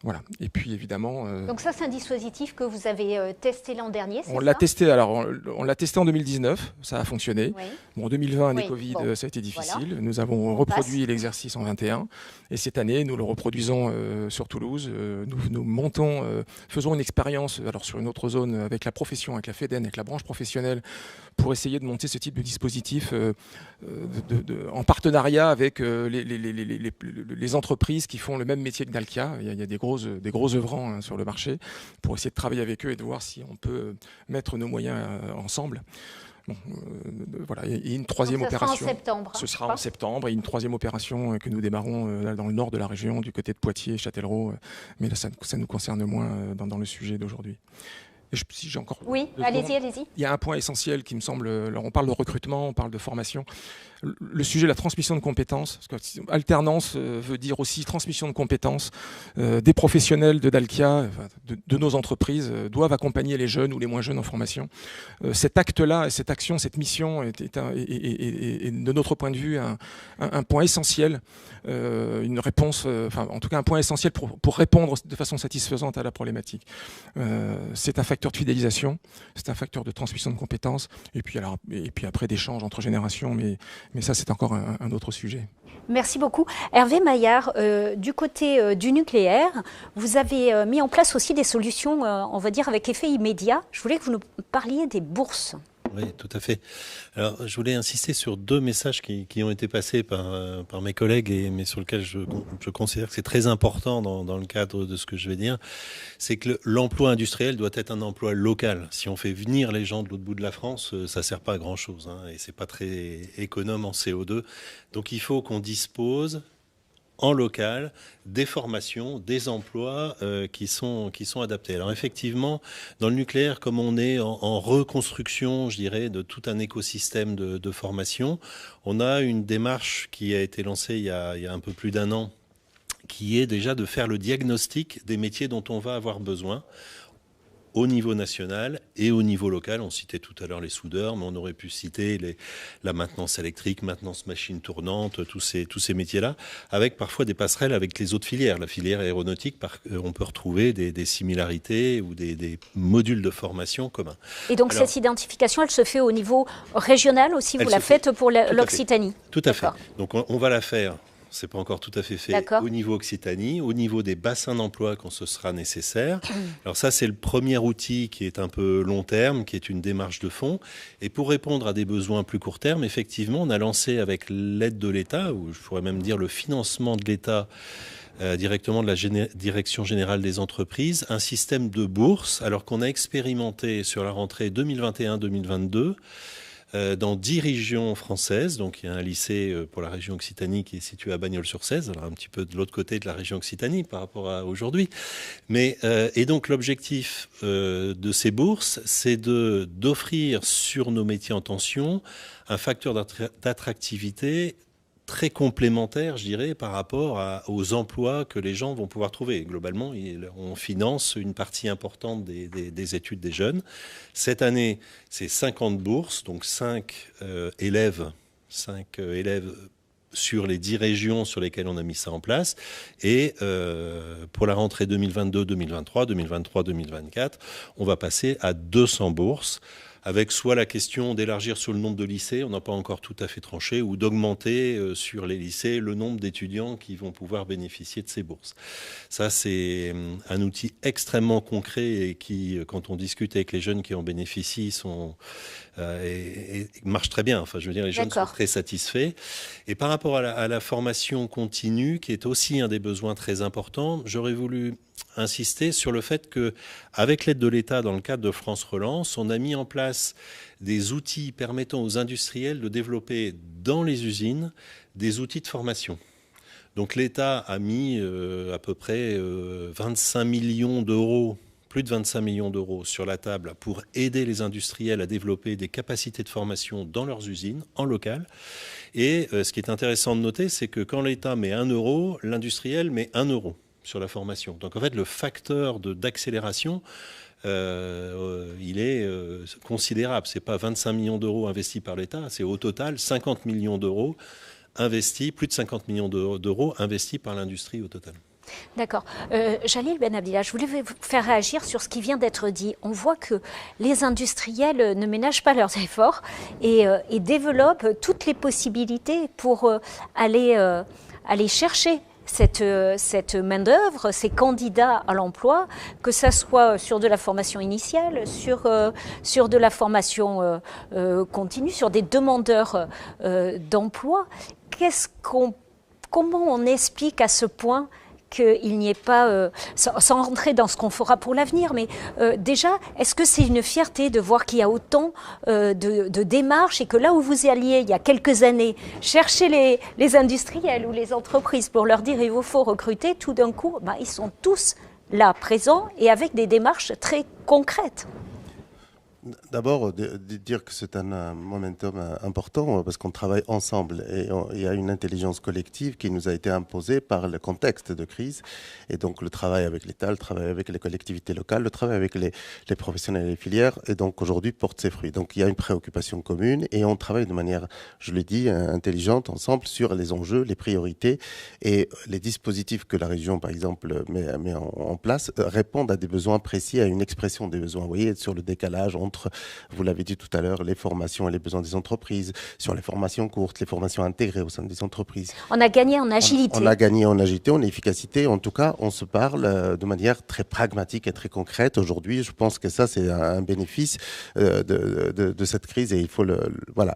Voilà. Et puis évidemment. Donc ça, c'est un dispositif que vous avez testé l'an dernier. On l'a testé. Alors on l'a testé en 2019. Ça a fonctionné. Oui. Bon, en 2020, année Covid, ça a été difficile. Voilà. Nous avons reproduit l'exercice en 21. Et cette année, nous le reproduisons sur Toulouse. Nous montons, faisons une expérience. Alors sur une autre zone avec la profession, avec la FEDEN, avec la branche professionnelle, pour essayer de monter ce type de dispositif en partenariat avec les entreprises qui font le même métier que Dalkia. Il y a des gros œuvrants sur le marché pour essayer de travailler avec eux et de voir si on peut mettre nos moyens ensemble. Bon, voilà, et une troisième opération. Sera en septembre. Ce sera en septembre et une troisième opération que nous démarrons dans le nord de la région, du côté de Poitiers, Châtellerault. Mais là, ça nous concerne moins dans le sujet d'aujourd'hui. Si j'ai encore oui, allez-y. Il y a un point essentiel qui me semble. Alors on parle de recrutement, on parle de formation. Le sujet de la transmission de compétences. Parce que alternance veut dire aussi transmission de compétences. Des professionnels de Dalkia, de nos entreprises, doivent accompagner les jeunes ou les moins jeunes en formation. Cet acte-là, cette action, cette mission est de notre point de vue un point essentiel, une réponse, en tout cas un point essentiel pour répondre de façon satisfaisante à la problématique. C'est un facteur facteur de fidélisation, c'est un facteur de transmission de compétences, et puis après d'échanges entre générations, mais ça c'est encore un autre sujet. Merci beaucoup. Hervé Maillard, du côté du nucléaire, vous avez mis en place aussi des solutions, on va dire, avec effet immédiat. Je voulais que vous nous parliez des bourses. Oui, tout à fait. Alors, je voulais insister sur 2 messages qui ont été passés par mes collègues, mais sur lesquels je considère que c'est très important dans le cadre de ce que je vais dire. C'est que l'emploi industriel doit être un emploi local. Si on fait venir les gens de l'autre bout de la France, ça ne sert pas à grand-chose, hein, et c'est pas très économe en CO2. Donc, il faut qu'on dispose en local des formations, des emplois qui sont adaptés. Alors effectivement, dans le nucléaire, comme on est en reconstruction, je dirais, de tout un écosystème de formation, on a une démarche qui a été lancée il y a un peu plus d'1 an, qui est déjà de faire le diagnostic des métiers dont on va avoir besoin au niveau national et au niveau local. On citait tout à l'heure les soudeurs, mais on aurait pu citer la maintenance électrique, maintenance machine tournante, tous ces métiers-là, avec parfois des passerelles avec les autres filières. La filière aéronautique, on peut retrouver des similarités ou des modules de formation communs. Et donc cette identification, elle se fait au niveau régional aussi, vous la faites pour l'Occitanie? Tout à fait. Donc on va la faire. C'est pas encore tout à fait fait au niveau Occitanie, au niveau des bassins d'emploi quand ce sera nécessaire. Alors ça, c'est le premier outil qui est un peu long terme, qui est une démarche de fond. Et pour répondre à des besoins plus court terme, effectivement, on a lancé avec l'aide de l'État, ou je pourrais même dire le financement de l'État, directement de la Direction Générale des Entreprises, un système de bourse, alors qu'on a expérimenté sur la rentrée 2021-2022, dans 10 régions françaises. Donc il y a un lycée pour la région Occitanie qui est situé à Bagnols-sur-Cèze, alors un petit peu de l'autre côté de la région Occitanie par rapport à aujourd'hui. Et donc l'objectif de ces bourses, c'est d'offrir sur nos métiers en tension un facteur d'attractivité très complémentaire, je dirais, par rapport aux emplois que les gens vont pouvoir trouver. Globalement, on finance une partie importante des études des jeunes. Cette année, c'est 50 bourses, donc 5 élèves sur les 10 régions sur lesquelles on a mis ça en place. Et pour la rentrée 2022-2023, 2023-2024, on va passer à 200 bourses, avec soit la question d'élargir sur le nombre de lycées, on n'a pas encore tout à fait tranché, ou d'augmenter sur les lycées le nombre d'étudiants qui vont pouvoir bénéficier de ces bourses. Ça, c'est un outil extrêmement concret et qui, quand on discute avec les jeunes qui en bénéficient, marche très bien. Enfin, je veux dire, les jeunes sont très satisfaits. Et par rapport à la formation continue, qui est aussi un des besoins très importants, j'aurais voulu insister sur le fait qu'avec l'aide de l'État, dans le cadre de France Relance, on a mis en place des outils permettant aux industriels de développer dans les usines des outils de formation. Donc l'État a mis à peu près 25 millions d'euros, plus de 25 millions d'euros sur la table pour aider les industriels à développer des capacités de formation dans leurs usines, en local. Et ce qui est intéressant de noter, c'est que quand l'État met 1 euro, l'industriel met 1 euro sur la formation. Donc en fait, le facteur d'accélération, il est considérable. Ce n'est pas 25 millions d'euros investis par l'État, c'est au total 50 millions d'euros investis, plus de 50 millions d'euros investis par l'industrie au total. D'accord. Jalil Ben Abdillah, je voulais vous faire réagir sur ce qui vient d'être dit. On voit que les industriels ne ménagent pas leurs efforts et développent toutes les possibilités pour aller chercher cette main-d'œuvre, ces candidats à l'emploi, que ça soit sur de la formation initiale, sur de la formation continue, sur des demandeurs d'emploi. Comment on explique à ce point qu'il n'y ait pas, sans rentrer dans ce qu'on fera pour l'avenir, mais déjà, est-ce que c'est une fierté de voir qu'il y a autant de démarches et que là où vous alliez il y a quelques années chercher les industriels ou les entreprises pour leur dire il vous faut recruter, tout d'un coup, ils sont tous là présents et avec des démarches très concrètes? D'abord, de dire que c'est un momentum important parce qu'on travaille ensemble et il y a une intelligence collective qui nous a été imposée par le contexte de crise. Et donc, le travail avec l'État, le travail avec les collectivités locales, le travail avec les professionnels et les filières, et donc aujourd'hui porte ses fruits. Donc, il y a une préoccupation commune et on travaille de manière, je l'ai dit, intelligente ensemble sur les enjeux, les priorités et les dispositifs que la région, par exemple, met en place répondent à des besoins précis, à une expression des besoins. Vous voyez, sur le décalage entre, vous l'avez dit tout à l'heure, les formations et les besoins des entreprises, sur les formations courtes, les formations intégrées au sein des entreprises. On a gagné en agilité. On a gagné en agilité, en efficacité. En tout cas, on se parle de manière très pragmatique et très concrète. Aujourd'hui, je pense que ça, c'est un bénéfice de cette crise et il faut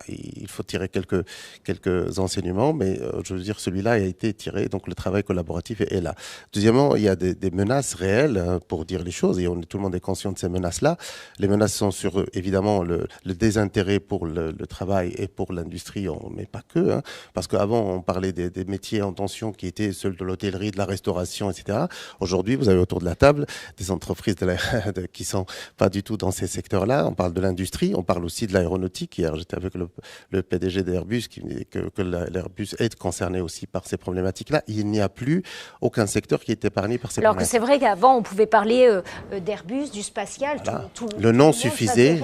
il faut tirer quelques enseignements, mais je veux dire, celui-là a été tiré, donc le travail collaboratif est là. Deuxièmement, il y a des menaces réelles, pour dire les choses, et tout le monde est conscient de ces menaces-là. Les menaces sont sur, évidemment, le désintérêt pour le travail et pour l'industrie, mais pas que, parce qu'avant, on parlait des métiers en tension qui étaient ceux de l'hôtellerie, de la restauration, etc. Aujourd'hui, vous avez autour de la table des entreprises qui sont pas du tout dans ces secteurs-là. On parle de l'industrie, on parle aussi de l'aéronautique. Hier, j'étais avec le PDG d'Airbus qui me dit que l'Airbus est concerné aussi par ces problématiques-là. Il n'y a plus aucun secteur qui est épargné par ces Alors problématiques. que c'est vrai qu'avant, on pouvait parler d'Airbus, du spatial, Voilà. tout le nom suffisait.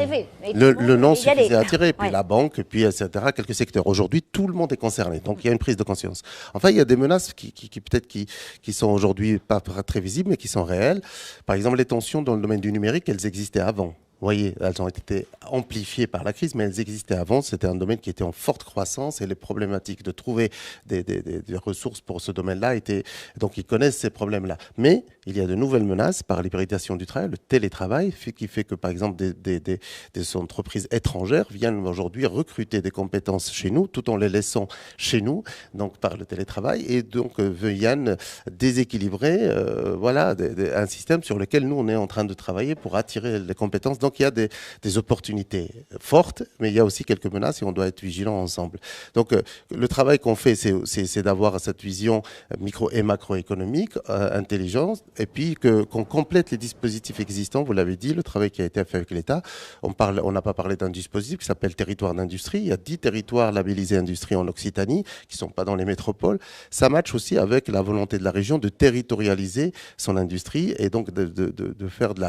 Le nom suffisait à attirer. Puis ouais. la banque, puis etc. Quelques secteurs. Aujourd'hui, tout le monde est concerné. Donc il y a une prise de conscience. Enfin, il y a des menaces qui peut-être qui sont aujourd'hui pas très visibles, mais qui sont réelles. Par exemple, les tensions dans le domaine du numérique, elles existaient avant. Vous voyez, elles ont été amplifiées par la crise, mais elles existaient avant. C'était un domaine qui était en forte croissance et les problématiques de trouver des ressources pour ce domaine-là étaient... Donc, ils connaissent ces problèmes-là. Mais il y a de nouvelles menaces par l'hybridation du travail, le télétravail, qui fait que, par exemple, des entreprises étrangères viennent aujourd'hui recruter des compétences chez nous, tout en les laissant chez nous, donc par le télétravail, et donc viennent déséquilibrer un système sur lequel nous, on est en train de travailler pour attirer les compétences. Donc, il y a des opportunités fortes, mais il y a aussi quelques menaces et on doit être vigilants ensemble. Donc, le travail qu'on fait, c'est d'avoir cette vision micro- et macroéconomique, intelligente, et puis qu'on complète les dispositifs existants. Vous l'avez dit, le travail qui a été fait avec l'État. On n'a pas parlé d'un dispositif qui s'appelle Territoire d'industrie. Il y a 10 territoires labellisés industrie en Occitanie, qui ne sont pas dans les métropoles. Ça matche aussi avec la volonté de la région de territorialiser son industrie et donc de faire de la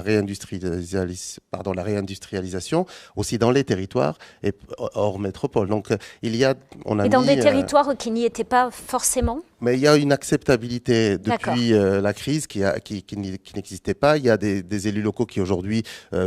réindustrialisation aussi dans les territoires et hors métropole. Donc, on a dans des territoires qui n'y étaient pas forcément. Mais il y a une acceptabilité depuis la crise qui n'existait pas. Il y a des élus locaux qui aujourd'hui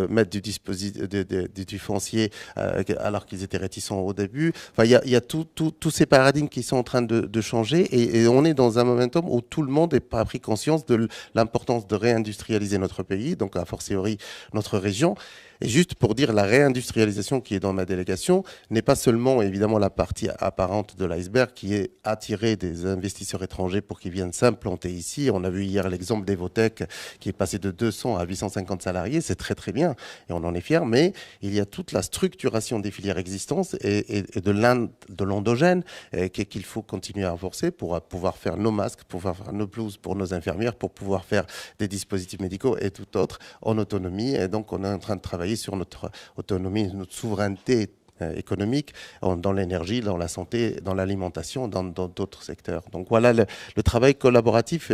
mettent du foncier alors qu'ils étaient réticents au début. Enfin, il y a tous ces paradigmes qui sont en train de changer et on est dans un momentum où tout le monde a pris conscience de l'importance de réindustrialiser notre pays, donc a fortiori notre région. Et juste pour dire, la réindustrialisation qui est dans ma délégation n'est pas seulement évidemment la partie apparente de l'iceberg qui est attirer des investisseurs étrangers pour qu'ils viennent s'implanter ici. On a vu hier l'exemple d'Evotech qui est passé de 200 à 850 salariés. C'est très très bien et on en est fiers. Mais il y a toute la structuration des filières existantes et de l'endogène qu'il faut continuer à renforcer pour pouvoir faire nos masques, pour pouvoir faire nos blouses pour nos infirmières, pour pouvoir faire des dispositifs médicaux et tout autre en autonomie. Et donc on est en train de travailler sur notre autonomie, notre souveraineté économique, dans l'énergie, dans la santé, dans l'alimentation, dans d'autres secteurs. Donc voilà, le travail collaboratif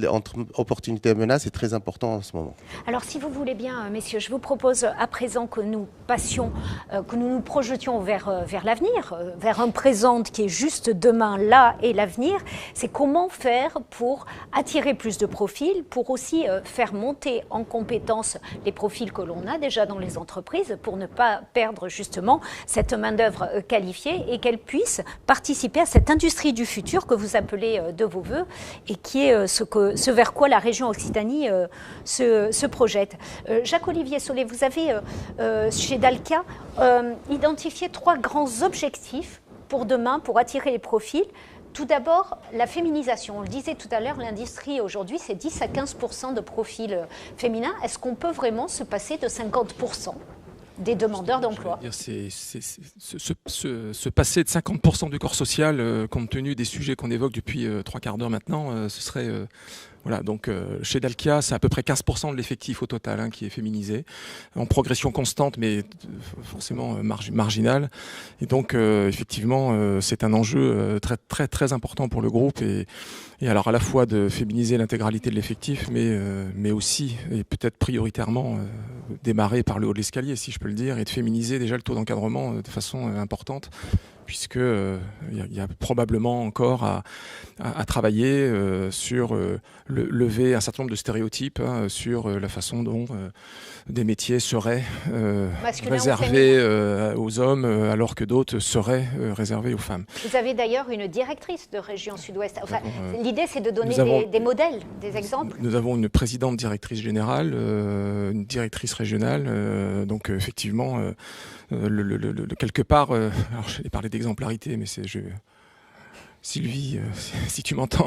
entre opportunités et menaces est très important en ce moment. Alors si vous voulez bien, messieurs, je vous propose à présent que nous passions, que nous nous projetions vers l'avenir, vers un présent qui est juste demain, là, et l'avenir. C'est comment faire pour attirer plus de profils, pour aussi faire monter en compétences les profils que l'on a déjà dans les entreprises, pour ne pas perdre justement cette main-d'œuvre qualifiée et qu'elle puisse participer à cette industrie du futur que vous appelez de vos voeux et qui est ce vers quoi la région Occitanie se projette. Jacques-Olivier Solé, vous avez chez Dalkia identifié 3 grands objectifs pour demain, pour attirer les profils. Tout d'abord, la féminisation. On le disait tout à l'heure, l'industrie aujourd'hui, c'est 10 à 15% de profils féminins. Est-ce qu'on peut vraiment se passer de 50% des demandeurs d'emploi? Se passer de 50% du corps social, compte tenu des sujets qu'on évoque depuis 3 quarts d'heure maintenant, ce serait Voilà, donc chez Dalkia, c'est à peu près 15% de l'effectif au total qui est féminisé, en progression constante, mais forcément marginale. Et donc, effectivement, c'est un enjeu très, très, très important pour le groupe. Et alors, à la fois de féminiser l'intégralité de l'effectif, mais aussi, et peut-être prioritairement, démarrer par le haut de l'escalier, si je peux le dire, et de féminiser déjà le taux d'encadrement de façon importante, puisque y a probablement encore à travailler sur lever un certain nombre de stéréotypes sur la façon dont des métiers seraient réservés aux hommes alors que d'autres seraient réservés aux femmes. Vous avez d'ailleurs une directrice de région Sud-Ouest. Enfin, l'idée, c'est de donner des modèles, des exemples. Nous avons une présidente directrice générale, une directrice régionale, donc effectivement, quelque part, alors j'allais parler d'exemplarité, mais Sylvie, si tu m'entends.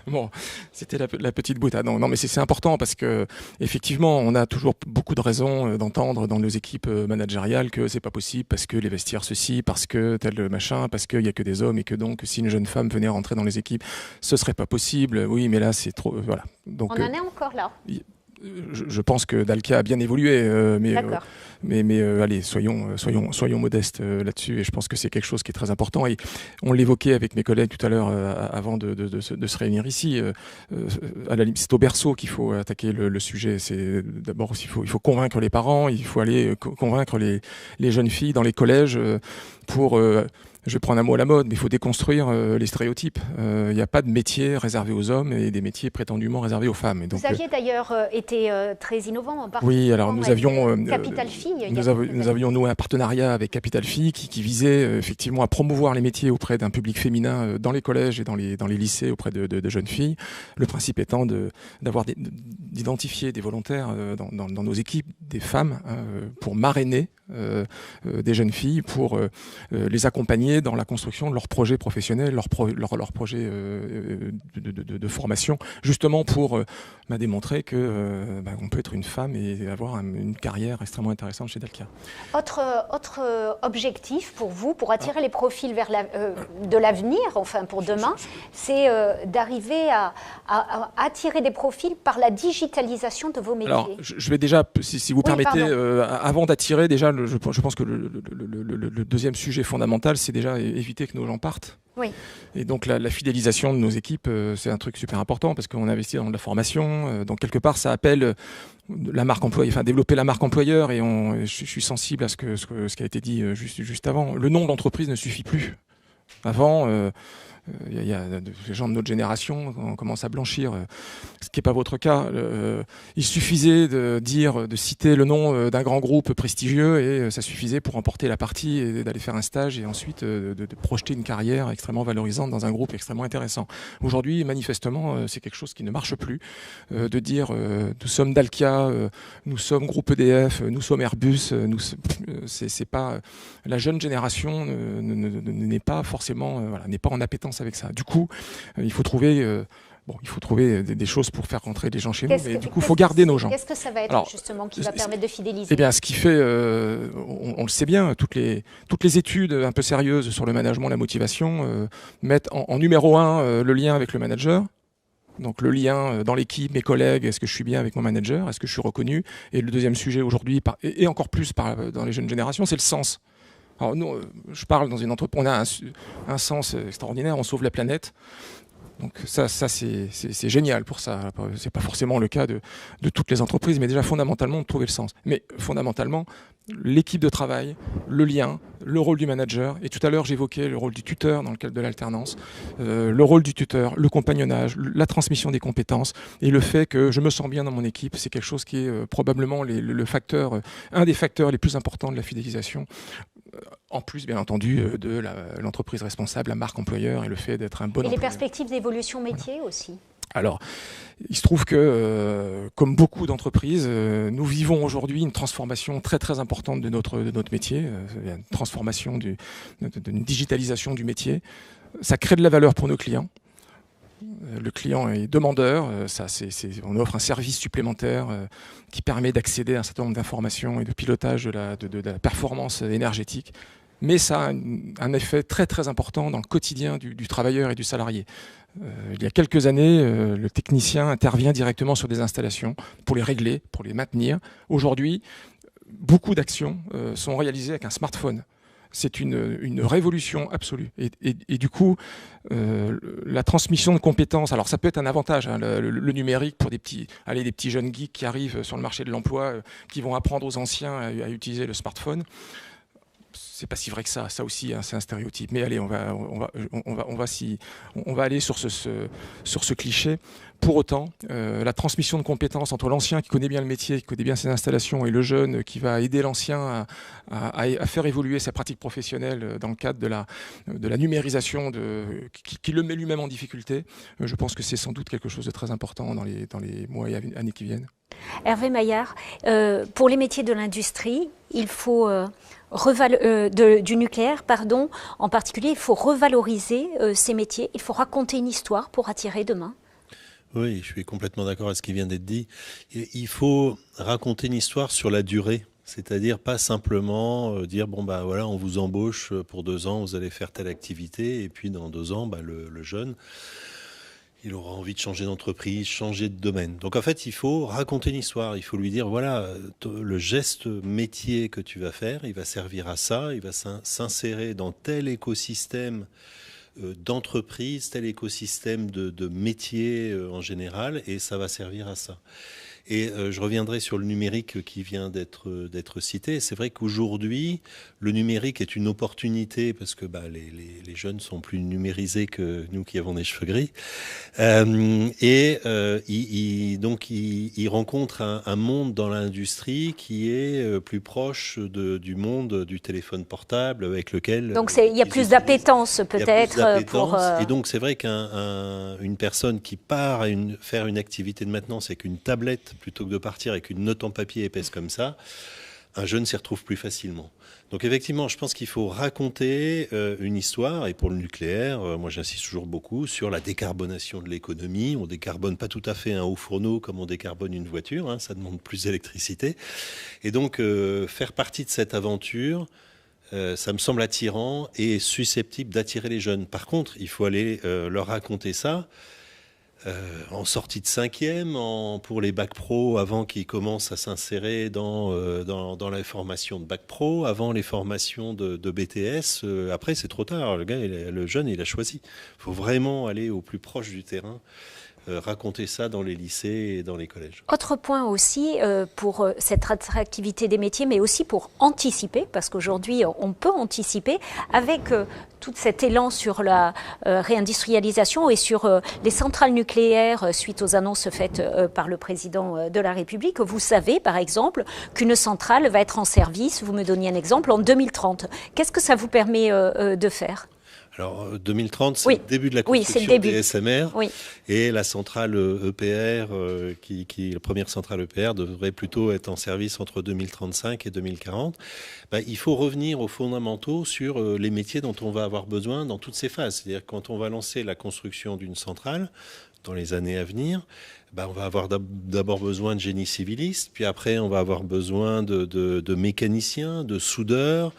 Bon, c'était la petite boutade. Non, mais c'est important parce que effectivement, on a toujours beaucoup de raisons d'entendre dans nos équipes managériales que c'est pas possible parce que les vestiaires ceci, parce que tel machin, parce qu'il y a que des hommes et que donc si une jeune femme venait rentrer dans les équipes, ce serait pas possible. Oui, mais là c'est trop. Voilà. Donc, on en est encore là. Je pense que Dalkia a bien évolué, mais allez, soyons modestes là-dessus. Et je pense que c'est quelque chose qui est très important. Et on l'évoquait avec mes collègues tout à l'heure, avant de se réunir ici. C'est au berceau qu'il faut attaquer le sujet. C'est d'abord il faut convaincre les parents, il faut aller convaincre les jeunes filles dans les collèges pour je vais prendre un mot à la mode, mais il faut déconstruire les stéréotypes. Il n'y a pas de métier réservé aux hommes et des métiers prétendument réservés aux femmes. Et donc, vous aviez d'ailleurs été très innovant en partenariat. Oui, alors nous avions Capital Filles. Nous avions noué un partenariat avec Capital Filles qui visait effectivement à promouvoir les métiers auprès d'un public féminin dans les collèges et dans les lycées auprès de jeunes filles. Le principe étant d'identifier des volontaires dans nos équipes, des femmes, pour marrainer des jeunes filles, pour les accompagner dans la construction de leurs projets professionnels, leurs projets de formation, justement pour démontrer que on peut être une femme et avoir une carrière extrêmement intéressante chez Dalkia. Autre objectif pour vous, pour attirer les profils vers de l'avenir, enfin pour demain, c'est d'arriver à attirer des profils par la digitalisation de vos métiers. Alors, je vais déjà, si vous permettez, avant d'attirer, déjà, je pense que le deuxième sujet fondamental, c'est déjà éviter que nos gens partent. Oui. Et donc la fidélisation de nos équipes, c'est un truc super important parce qu'on investit dans de la formation. Donc quelque part, ça appelle la marque employeur, enfin développer la marque employeur. Et je suis sensible à ce qui a été dit juste avant. Le nom d'entreprise ne suffit plus. Avant, il y a des gens de notre génération, on commence à blanchir, ce qui n'est pas votre cas. Il suffisait de citer le nom d'un grand groupe prestigieux et ça suffisait pour remporter la partie et d'aller faire un stage et ensuite de projeter une carrière extrêmement valorisante dans un groupe extrêmement intéressant. Aujourd'hui, manifestement, c'est quelque chose qui ne marche plus. De dire nous sommes Dalkia, nous sommes groupe EDF, nous sommes Airbus, c'est pas la jeune génération n'est pas forcément n'est pas en appétence avec ça. Du coup, il faut trouver des choses pour faire rentrer des gens chez nous, mais du coup, il faut garder nos gens. Qu'est-ce que ça va être justement qui va permettre de fidéliser ? Eh bien, ce qui fait, on le sait bien, toutes les études un peu sérieuses sur le management, la motivation, mettent en numéro 1 le lien avec le manager. Donc le lien dans l'équipe, mes collègues, est-ce que je suis bien avec mon manager, est-ce que je suis reconnu ? Et le deuxième sujet aujourd'hui, et encore plus dans les jeunes générations, c'est le sens. Alors nous, je parle dans une entreprise, on a un sens extraordinaire, on sauve la planète. Donc ça c'est génial pour ça. C'est pas forcément le cas de toutes les entreprises, mais déjà fondamentalement de trouver le sens. Mais fondamentalement, l'équipe de travail, le lien, le rôle du manager. Et tout à l'heure j'évoquais le rôle du tuteur dans le cadre de l'alternance. Le rôle du tuteur, le compagnonnage, la transmission des compétences et le fait que je me sens bien dans mon équipe, c'est quelque chose qui est probablement un des facteurs les plus importants de la fidélisation. En plus, bien entendu, de l'entreprise responsable, la marque employeur et le fait d'être un bon employeur. Et les perspectives d'évolution métier aussi. Alors, il se trouve que, comme beaucoup d'entreprises, nous vivons aujourd'hui une transformation très très importante de notre métier, une transformation d'une digitalisation du métier. Ça crée de la valeur pour nos clients. Le client est demandeur, on offre un service supplémentaire qui permet d'accéder à un certain nombre d'informations et de pilotage de la performance énergétique. mais ça a un effet très très important dans le quotidien du travailleur et du salarié. Il y a quelques années, le technicien intervient directement sur des installations pour les régler, pour les maintenir. Aujourd'hui, beaucoup d'actions sont réalisées avec un smartphone. C'est une révolution absolue. Et du coup, la transmission de compétences, alors ça peut être un avantage, hein, le numérique pour des petits jeunes geeks qui arrivent sur le marché de l'emploi, qui vont apprendre aux anciens à utiliser le smartphone. C'est pas si vrai que ça. Ça aussi, hein, c'est un stéréotype. Mais allez, on va aller sur ce cliché. Pour autant, la transmission de compétences entre l'ancien qui connaît bien le métier, qui connaît bien ses installations, et le jeune qui va aider l'ancien à faire évoluer sa pratique professionnelle dans le cadre de la numérisation qui le met lui-même en difficulté, je pense que c'est sans doute quelque chose de très important dans les mois et années qui viennent. Hervé Maillard, pour les métiers de l'industrie, il faut du nucléaire, pardon, en particulier, il faut revaloriser ces métiers. Il faut raconter une histoire pour attirer demain. Oui, je suis complètement d'accord avec ce qui vient d'être dit. Il faut raconter une histoire sur la durée. C'est-à-dire pas simplement dire, bon, bah voilà, on vous embauche pour 2 ans, vous allez faire telle activité, et puis dans 2 ans, bah, le jeune, il aura envie de changer d'entreprise, changer de domaine. Donc en fait, il faut raconter une histoire. Il faut lui dire, voilà, le geste métier que tu vas faire, il va servir à ça, il va s'insérer dans tel écosystème d'entreprise, tel écosystème de métier en général, et ça va servir à ça. Et je reviendrai sur le numérique qui vient d'être cité. C'est vrai qu'aujourd'hui, le numérique est une opportunité parce que les jeunes sont plus numérisés que nous qui avons des cheveux gris. Donc, ils rencontrent un monde dans l'industrie qui est plus proche du monde du téléphone portable avec lequel... Donc, il y a plus d'appétence peut-être pour... Et donc, c'est vrai qu'une personne qui part faire une activité de maintenance avec une tablette plutôt que de partir avec une note en papier épaisse comme ça, un jeune s'y retrouve plus facilement. Donc effectivement, je pense qu'il faut raconter une histoire, et pour le nucléaire, moi j'insiste toujours beaucoup sur la décarbonation de l'économie. On décarbone pas tout à fait un haut fourneau comme on décarbone une voiture, hein, ça demande plus d'électricité. Et donc faire partie de cette aventure, ça me semble attirant et susceptible d'attirer les jeunes. Par contre, il faut aller leur raconter ça en sortie de 5e, pour les bacs pro, avant qu'ils commencent à s'insérer dans la formation de bac pro, avant les formations de BTS. Après, c'est trop tard. Le jeune, il a choisi. Il faut vraiment aller au plus proche du terrain. Raconter ça dans les lycées et dans les collèges. Autre point aussi pour cette attractivité des métiers, mais aussi pour anticiper, parce qu'aujourd'hui on peut anticiper avec tout cet élan sur la réindustrialisation et sur les centrales nucléaires suite aux annonces faites par le président de la République. Vous savez par exemple qu'une centrale va être en service, vous me donniez un exemple, en 2030. Qu'est-ce que ça vous permet de faire ? Alors 2030, c'est le début de la construction des SMR, et la centrale EPR, la première centrale EPR, devrait plutôt être en service entre 2035 et 2040. Il faut revenir aux fondamentaux sur les métiers dont on va avoir besoin dans toutes ces phases. C'est-à-dire quand on va lancer la construction d'une centrale, dans les années à venir, on va avoir d'abord besoin de génie civiliste, puis après on va avoir besoin de mécaniciens, de soudeurs,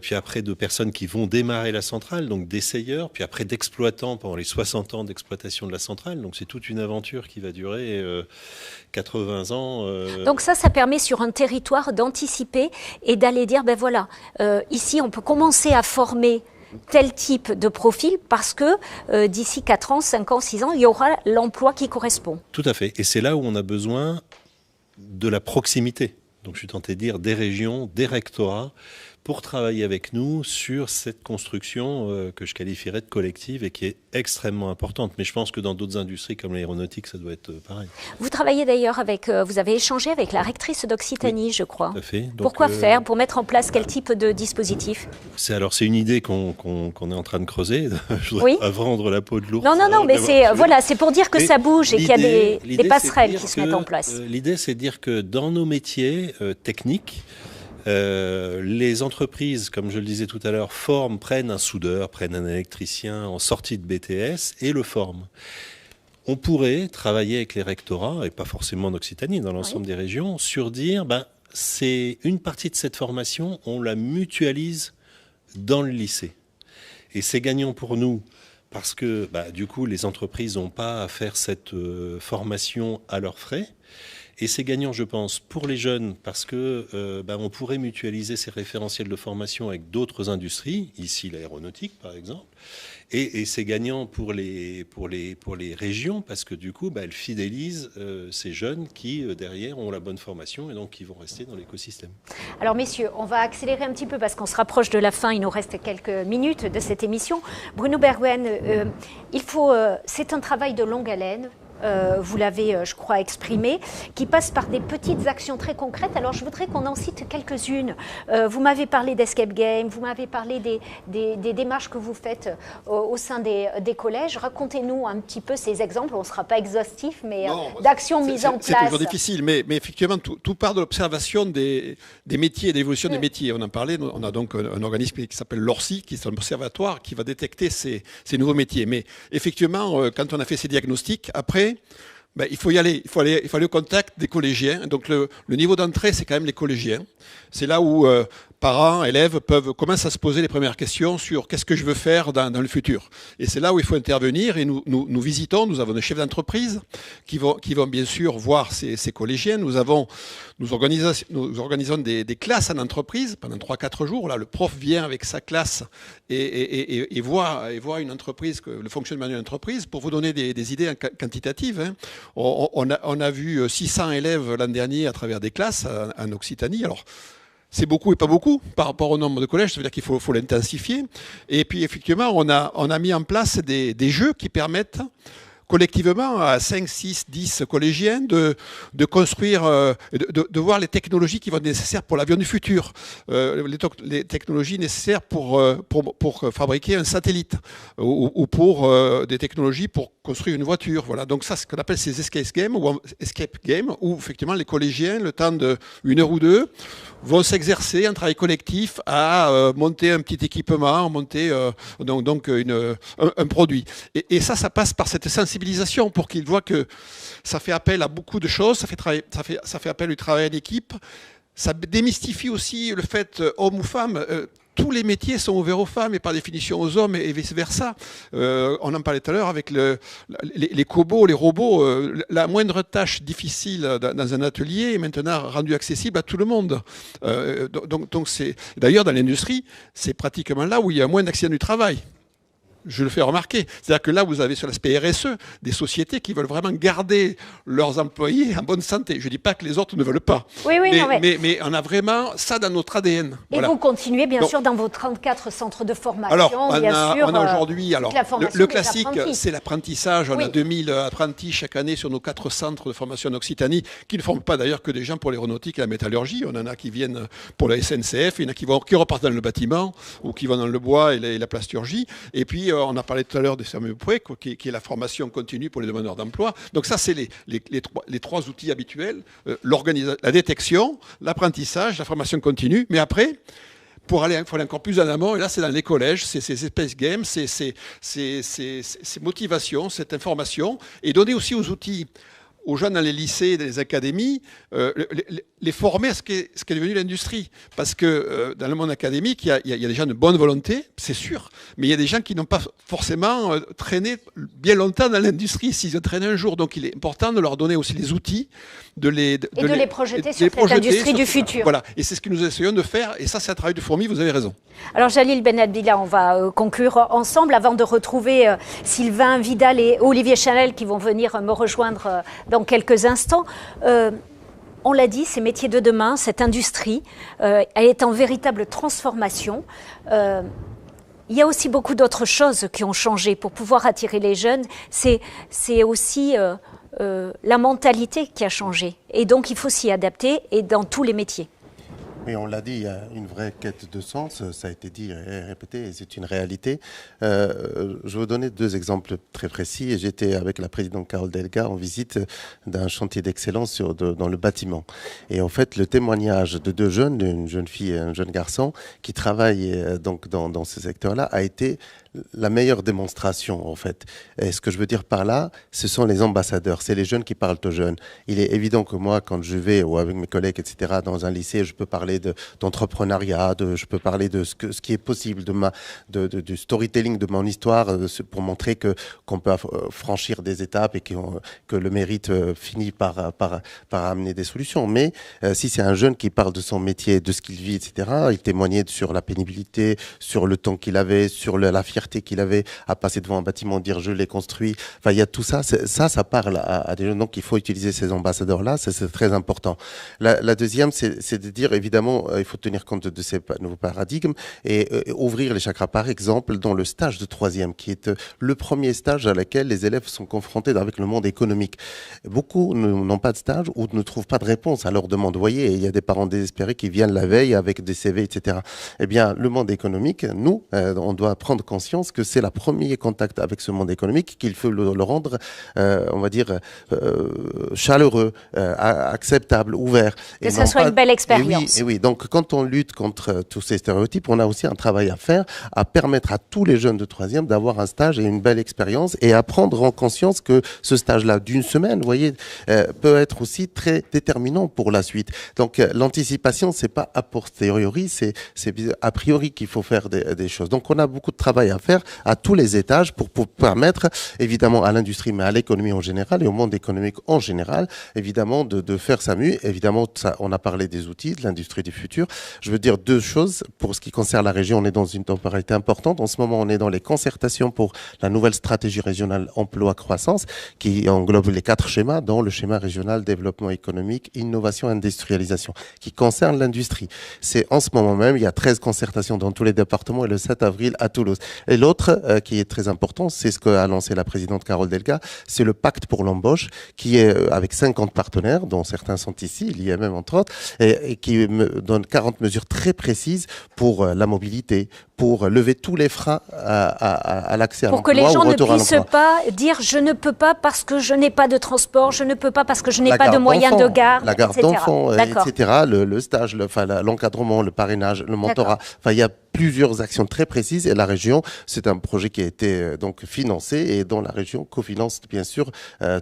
puis après de personnes qui vont démarrer la centrale, donc d'essayeurs, puis après d'exploitants pendant les 60 ans d'exploitation de la centrale. Donc c'est toute une aventure qui va durer 80 ans. Donc ça permet sur un territoire d'anticiper et d'aller dire, ici on peut commencer à former tel type de profil parce que d'ici 4 ans, 5 ans, 6 ans, il y aura l'emploi qui correspond. Tout à fait. Et c'est là où on a besoin de la proximité. Donc je suis tenté de dire des régions, des rectorats, pour travailler avec nous sur cette construction que je qualifierais de collective et qui est extrêmement importante. Mais je pense que dans d'autres industries comme l'aéronautique, ça doit être pareil. Vous travaillez d'ailleurs vous avez échangé avec la rectrice d'Occitanie, je crois. Tout à fait. Donc, pourquoi faire? Pour mettre en place quel type de dispositif? C'est une idée qu'on est en train de creuser. Je voudrais pas vendre la peau de l'ours. Non, mais c'est pour dire que ça bouge et qu'il y a des passerelles qui se mettent en place. L'idée, c'est de dire que dans nos métiers techniques, les entreprises, comme je le disais tout à l'heure, prennent un soudeur, prennent un électricien en sortie de BTS et le forment. On pourrait travailler avec les rectorats, et pas forcément en Occitanie, dans l'ensemble des régions, sur dire, c'est une partie de cette formation, on la mutualise dans le lycée. Et c'est gagnant pour nous parce que du coup, les entreprises n'ont pas à faire cette formation à leurs frais. Et c'est gagnant, je pense, pour les jeunes parce que on pourrait mutualiser ces référentiels de formation avec d'autres industries, ici l'aéronautique par exemple. Et c'est gagnant pour les régions parce que du coup, elles fidélisent ces jeunes qui, derrière, ont la bonne formation et donc qui vont rester dans l'écosystème. Alors messieurs, on va accélérer un petit peu parce qu'on se rapproche de la fin. Il nous reste quelques minutes de cette émission. Bruno Berguen, c'est un travail de longue haleine. Vous l'avez, je crois, exprimé, qui passe par des petites actions très concrètes. Alors, je voudrais qu'on en cite quelques-unes. Vous m'avez parlé d'Escape Game, vous m'avez parlé des démarches que vous faites au sein des collèges. Racontez-nous un petit peu ces exemples. On ne sera pas exhaustif, mais d'actions mises en place. C'est toujours difficile, mais effectivement, tout part de l'observation des métiers et de l'évolution des métiers. On en parlait, on a donc un organisme qui s'appelle l'ORCI, qui est un observatoire qui va détecter ces nouveaux métiers. Mais effectivement, quand on a fait ces diagnostics, après, il faut y aller. Il faut aller au contact des collégiens. Donc le niveau d'entrée, c'est quand même les collégiens. C'est là où parents, élèves commencent à se poser les premières questions sur qu'est-ce que je veux faire dans le futur. Et c'est là où il faut intervenir. Et nous visitons, nous avons des chefs d'entreprise qui vont bien sûr voir ces collégiens. Nous organisons des classes en entreprise pendant 3-4 jours. Là, le prof vient avec sa classe et voit une entreprise, le fonctionnement d'une entreprise. Pour vous donner des idées quantitatives, hein, on a vu 600 élèves l'an dernier à travers des classes en Occitanie. Alors, c'est beaucoup et pas beaucoup par rapport au nombre de collèges, ça veut dire qu'il faut l'intensifier. Et puis effectivement, on a mis en place des jeux qui permettent collectivement à 5, 6, 10 collégiens de construire, de voir les technologies qui vont être nécessaires pour l'avion du futur, les technologies nécessaires pour fabriquer un satellite ou pour des technologies pour construire une voiture. Voilà. Donc ça, c'est ce qu'on appelle ces escape games où effectivement les collégiens, le temps d'une heure ou deux, vont s'exercer en travail collectif à monter un petit équipement, monter un produit. Et ça passe par cette sensibilisation pour qu'ils voient que ça fait appel à beaucoup de choses, ça fait appel au travail d'équipe, ça démystifie aussi le fait homme ou femme. Tous les métiers sont ouverts aux femmes et par définition aux hommes et vice-versa. On en parlait tout à l'heure avec les cobots, les robots. La moindre tâche difficile dans un atelier est maintenant rendue accessible à tout le monde. Donc d'ailleurs, dans l'industrie, c'est pratiquement là où il y a moins d'accidents du travail. Je le fais remarquer. C'est-à-dire que là, vous avez sur l'aspect RSE des sociétés qui veulent vraiment garder leurs employés en bonne santé. Je ne dis pas que les autres ne veulent pas. Mais on a vraiment ça dans notre ADN. Et voilà. Vous continuez, bien sûr, dans vos 34 centres de formation. Alors, on a aujourd'hui, le classique, c'est l'apprentissage. On a 2000 apprentis chaque année sur nos 4 centres de formation en Occitanie, qui ne forment pas d'ailleurs que des gens pour l'aéronautique et la métallurgie. On en a qui viennent pour la SNCF, il y en a qui repartent dans le bâtiment ou qui vont dans le bois et la plasturgie. Et puis, on a parlé tout à l'heure de CME-Pouet, qui est la formation continue pour les demandeurs d'emploi. Donc ça, c'est les 3 outils habituels. La détection, l'apprentissage, la formation continue. Mais après, il faut aller encore plus en amont. Et là, c'est dans les collèges, c'est ces space games, ces motivations, cette information. Et donner aussi aux outils aux jeunes dans les lycées, dans les académies, les former à ce qu'est devenu l'industrie. Parce que dans le monde académique, il y a des gens de bonne volonté, c'est sûr, mais il y a des gens qui n'ont pas forcément traîné bien longtemps dans l'industrie, s'ils ont traîné un jour. Donc il est important de leur donner aussi les outils, de les projeter sur cette industrie du futur. Voilà, et c'est ce que nous essayons de faire, et ça c'est un travail de fourmi, vous avez raison. Alors Jalil Benabdillah, on va conclure ensemble avant de retrouver Sylvain Vidal et Olivier Chanel qui vont venir me rejoindre dans quelques instants. On l'a dit, ces métiers de demain, cette industrie, elle est en véritable transformation. Il y a aussi beaucoup d'autres choses qui ont changé pour pouvoir attirer les jeunes. C'est aussi la mentalité qui a changé. Et donc, il faut s'y adapter et dans tous les métiers. Oui, on l'a dit, il y a une vraie quête de sens, ça a été dit et répété, et c'est une réalité. Je vais vous donner 2 exemples très précis. J'étais avec la présidente Carole Delga en visite d'un chantier d'excellence dans le bâtiment. Et en fait, le témoignage de 2 jeunes, une jeune fille et un jeune garçon, qui travaillent donc dans ce secteur-là, a été la meilleure démonstration, en fait. Et ce que je veux dire par là, ce sont les ambassadeurs, c'est les jeunes qui parlent aux jeunes. Il est évident que moi, quand je vais, ou avec mes collègues, etc., dans un lycée, je peux parler parler d'entrepreneuriat, je peux parler de ce qui est possible, du storytelling de mon histoire, pour montrer qu'on peut franchir des étapes et que le mérite finit par amener des solutions. Mais si c'est un jeune qui parle de son métier, de ce qu'il vit, etc., il témoignait sur la pénibilité, sur le temps qu'il avait, sur la fierté qu'il avait à passer devant un bâtiment, dire je l'ai construit. Enfin, il y a tout ça. Ça parle à des jeunes. Donc, il faut utiliser ces ambassadeurs-là. C'est très important. La deuxième, c'est de dire, évidemment, il faut tenir compte de ces nouveaux paradigmes et ouvrir les chakras. Par exemple, dans le stage de troisième, qui est le premier stage à laquelle les élèves sont confrontés avec le monde économique. Beaucoup n'ont pas de stage ou ne trouvent pas de réponse à leurs demandes. Vous voyez, il y a des parents désespérés qui viennent la veille avec des CV, etc. Eh bien, le monde économique, nous, on doit prendre conscience que c'est le premier contact avec ce monde économique qu'il faut le rendre, on va dire, chaleureux, acceptable, ouvert. Que ça soit une belle expérience. Et oui, donc quand on lutte contre tous ces stéréotypes, on a aussi un travail à faire, à permettre à tous les jeunes de troisième d'avoir un stage et une belle expérience et à prendre en conscience que ce stage-là d'une semaine, vous voyez, peut être aussi très déterminant pour la suite. Donc l'anticipation, c'est pas a posteriori, c'est a priori qu'il faut faire des choses. Donc on a beaucoup de travail à faire à tous les étages pour permettre évidemment à l'industrie, mais à l'économie en général et au monde économique en général, évidemment de faire sa mue. Évidemment, ça, on a parlé des outils, de l'industrie du futur. Je veux dire deux choses pour ce qui concerne la région. On est dans une temporalité importante. En ce moment, on est dans les concertations pour la nouvelle stratégie régionale emploi-croissance qui englobe les 4 schémas, dont le schéma régional développement économique, innovation, industrialisation, qui concerne l'industrie. C'est en ce moment même, il y a 13 concertations dans tous les départements et le 7 avril à Toulouse. Et l'autre qui est très important, c'est ce qu'a annoncé la présidente Carole Delga, c'est le pacte pour l'embauche qui est avec 50 partenaires, dont certains sont ici, l'IMM entre autres, et qui me donne 40 mesures très précises pour la mobilité, pour lever tous les freins à l'accès à l'emploi. Pour que les gens ne puissent pas dire je ne peux pas parce que je n'ai pas de transport, je ne peux pas parce que je n'ai pas de moyens de garde, la garde d'enfants, etc., le stage, l'encadrement, le parrainage, le mentorat. Enfin, il y a plusieurs actions très précises et la région, c'est un projet qui a été donc financé et dont la région cofinance bien sûr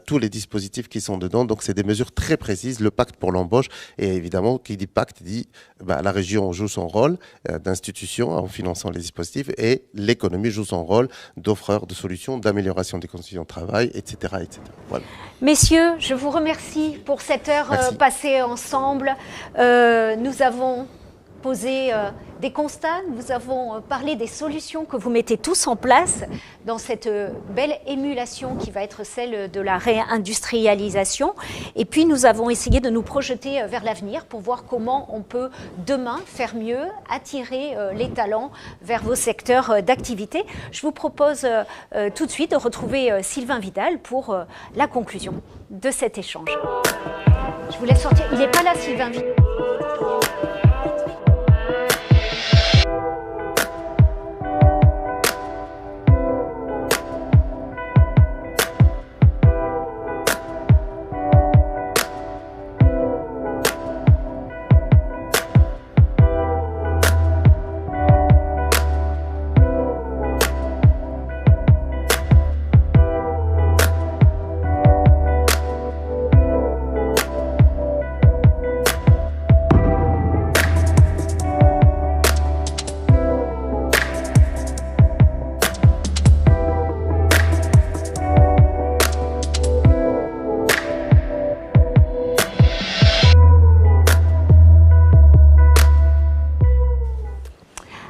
tous les dispositifs qui sont dedans. Donc c'est des mesures très précises, le pacte pour l'embauche et évidemment qui dit pacte dit la région joue son rôle d'institution en finançant les dispositifs et l'économie joue son rôle d'offreur de solutions, d'amélioration des conditions de travail, etc. etc. Voilà. Messieurs, je vous remercie pour cette heure passée ensemble. Nous avons posé des constats, nous avons parlé des solutions que vous mettez tous en place dans cette belle émulation qui va être celle de la réindustrialisation. Et puis nous avons essayé de nous projeter vers l'avenir pour voir comment on peut demain faire mieux, attirer les talents vers vos secteurs d'activité. Je vous propose tout de suite de retrouver Sylvain Vidal pour la conclusion de cet échange. Je vous laisse sortir. Il n'est pas là, Sylvain Vidal.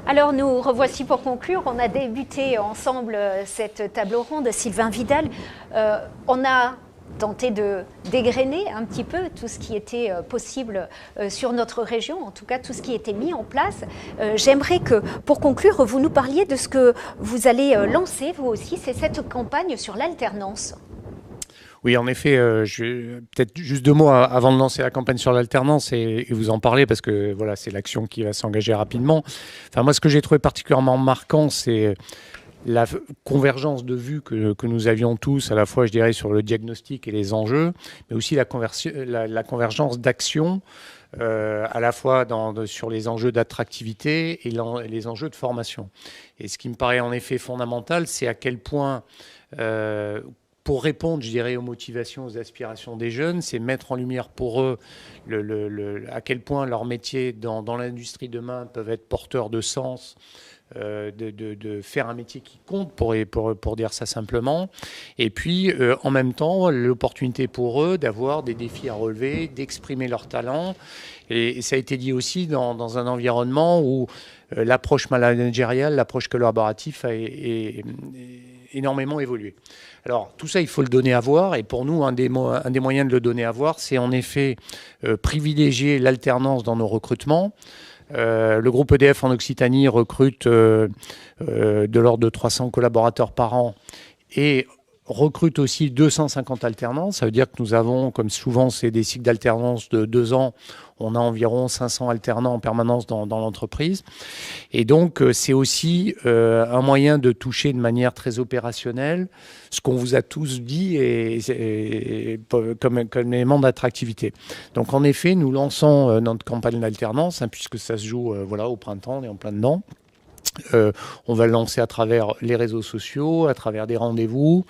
Alors nous revoici pour conclure. On a débuté ensemble cette table ronde. Sylvain Vidal, on a tenté de dégrainer un petit peu tout ce qui était possible sur notre région, en tout cas tout ce qui était mis en place. J'aimerais que, pour conclure, vous nous parliez de ce que vous allez lancer, vous aussi, c'est cette campagne sur l'alternance. Oui, en effet, peut-être juste 2 mots avant de lancer la campagne sur l'alternance et vous en parler parce que voilà, c'est l'action qui va s'engager rapidement. Enfin, moi, ce que j'ai trouvé particulièrement marquant, c'est la convergence de vues que nous avions tous, à la fois, je dirais, sur le diagnostic et les enjeux, mais aussi la convergence d'actions, à la fois sur les enjeux d'attractivité et les enjeux de formation. Et ce qui me paraît en effet fondamental, c'est à quel point pour répondre, je dirais, aux motivations, aux aspirations des jeunes, c'est mettre en lumière pour eux à quel point leurs métiers dans l'industrie demain peuvent être porteurs de sens, de faire un métier qui compte, pour dire ça simplement. Et puis, en même temps, l'opportunité pour eux d'avoir des défis à relever, d'exprimer leurs talents. Et ça a été dit aussi dans un environnement où l'approche managériale, l'approche collaborative a énormément évolué. Alors, tout ça, il faut le donner à voir. Et pour nous, un des moyens de le donner à voir, c'est en effet privilégier l'alternance dans nos recrutements. Le groupe EDF en Occitanie recrute de l'ordre de 300 collaborateurs par an et recrute aussi 250 alternants. Ça veut dire que nous avons, comme souvent c'est des cycles d'alternance de 2 ans, on a environ 500 alternants en permanence dans l'entreprise. Et donc, c'est aussi un moyen de toucher de manière très opérationnelle ce qu'on vous a tous dit comme élément d'attractivité. Donc, en effet, nous lançons notre campagne d'alternance, puisque ça se joue au printemps, on est en plein dedans. On va le lancer à travers les réseaux sociaux, à travers des rendez-vous.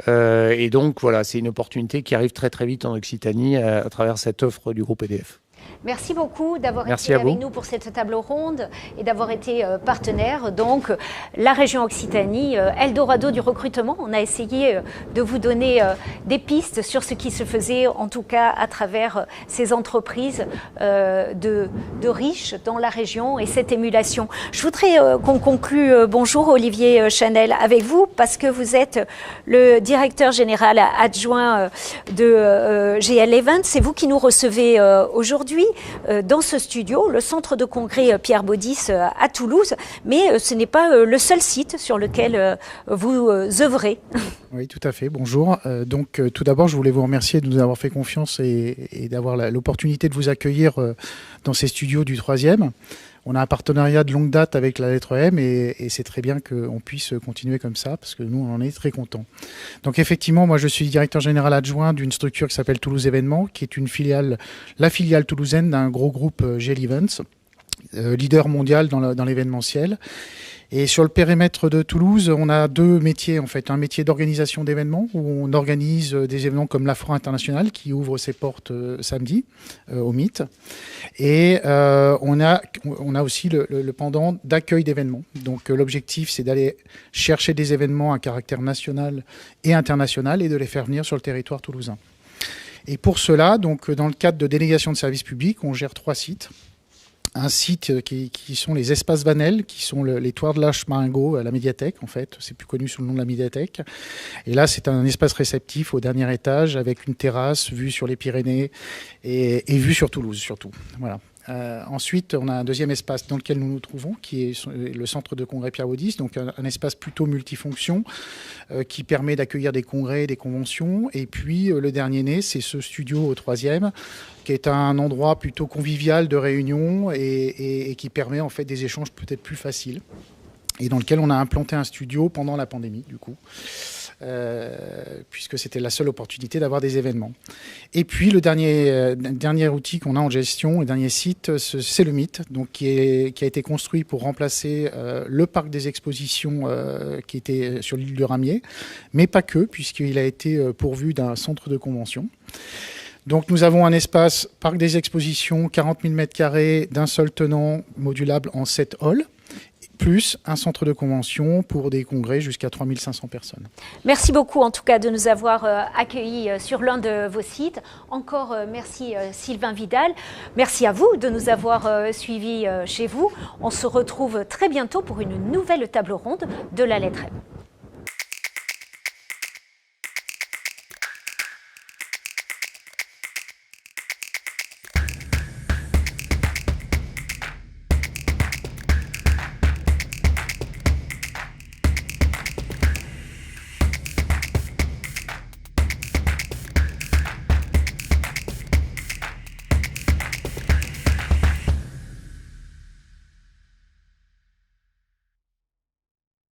Et donc, voilà, c'est une opportunité qui arrive très, très vite en Occitanie à travers cette offre du groupe EDF. Merci beaucoup d'avoir été avec nous pour cette table ronde et d'avoir été partenaire. Donc, la région Occitanie, Eldorado du recrutement. On a essayé de vous donner des pistes sur ce qui se faisait, en tout cas à travers ces entreprises de riches dans la région et cette émulation. Je voudrais qu'on conclue, bonjour Olivier Chanel, avec vous, parce que vous êtes le directeur général adjoint de GL Events. C'est vous qui nous recevez aujourd'hui dans ce studio, le centre de congrès Pierre Baudis à Toulouse, mais ce n'est pas le seul site sur lequel vous œuvrez. Oui, tout à fait. Bonjour. Donc, tout d'abord, je voulais vous remercier de nous avoir fait confiance et d'avoir l'opportunité de vous accueillir dans ces studios du 3e. On a un partenariat de longue date avec la lettre M et c'est très bien qu'on puisse continuer comme ça parce que nous, on en est très contents. Donc effectivement, moi je suis directeur général adjoint d'une structure qui s'appelle Toulouse Événements, qui est la filiale toulousaine d'un gros groupe GL Events, leader mondial dans l'événementiel. Et sur le périmètre de Toulouse, on a 2 métiers en fait. Un métier d'organisation d'événements où on organise des événements comme la Foire internationale qui ouvre ses portes samedi au Mythe. Et on a aussi le pendant d'accueil d'événements. Donc l'objectif, c'est d'aller chercher des événements à caractère national et international et de les faire venir sur le territoire toulousain. Et pour cela, donc dans le cadre de délégation de services publics, on gère 3 sites. Un site qui sont les espaces Vanel, qui sont les Toits de l'Arche Maringo à la médiathèque, en fait. C'est plus connu sous le nom de la médiathèque. Et là, c'est un espace réceptif au dernier étage avec une terrasse, vue sur les Pyrénées et vue sur Toulouse, surtout. Voilà. Ensuite, on a un deuxième espace dans lequel nous nous trouvons, qui est le centre de congrès Pierre Baudis, donc un espace plutôt multifonction qui permet d'accueillir des congrès, des conventions. Et puis, le dernier né, c'est ce studio au 3e, qui est un endroit plutôt convivial de réunion et qui permet en fait des échanges peut-être plus faciles. Et dans lequel on a implanté un studio pendant la pandémie, du coup. Puisque c'était la seule opportunité d'avoir des événements. Et puis le dernier outil qu'on a en gestion, le dernier site, c'est le Mythe, donc qui a été construit pour remplacer le parc des expositions qui était sur l'île de Ramiers, mais pas que, puisqu'il a été pourvu d'un centre de convention. Donc nous avons un espace parc des expositions, 40 000 m² d'un seul tenant, modulable en 7 halls, plus un centre de convention pour des congrès jusqu'à 3500 personnes. Merci beaucoup en tout cas de nous avoir accueillis sur l'un de vos sites. Encore merci Sylvain Vidal. Merci à vous de nous avoir suivis chez vous. On se retrouve très bientôt pour une nouvelle table ronde de la lettre M.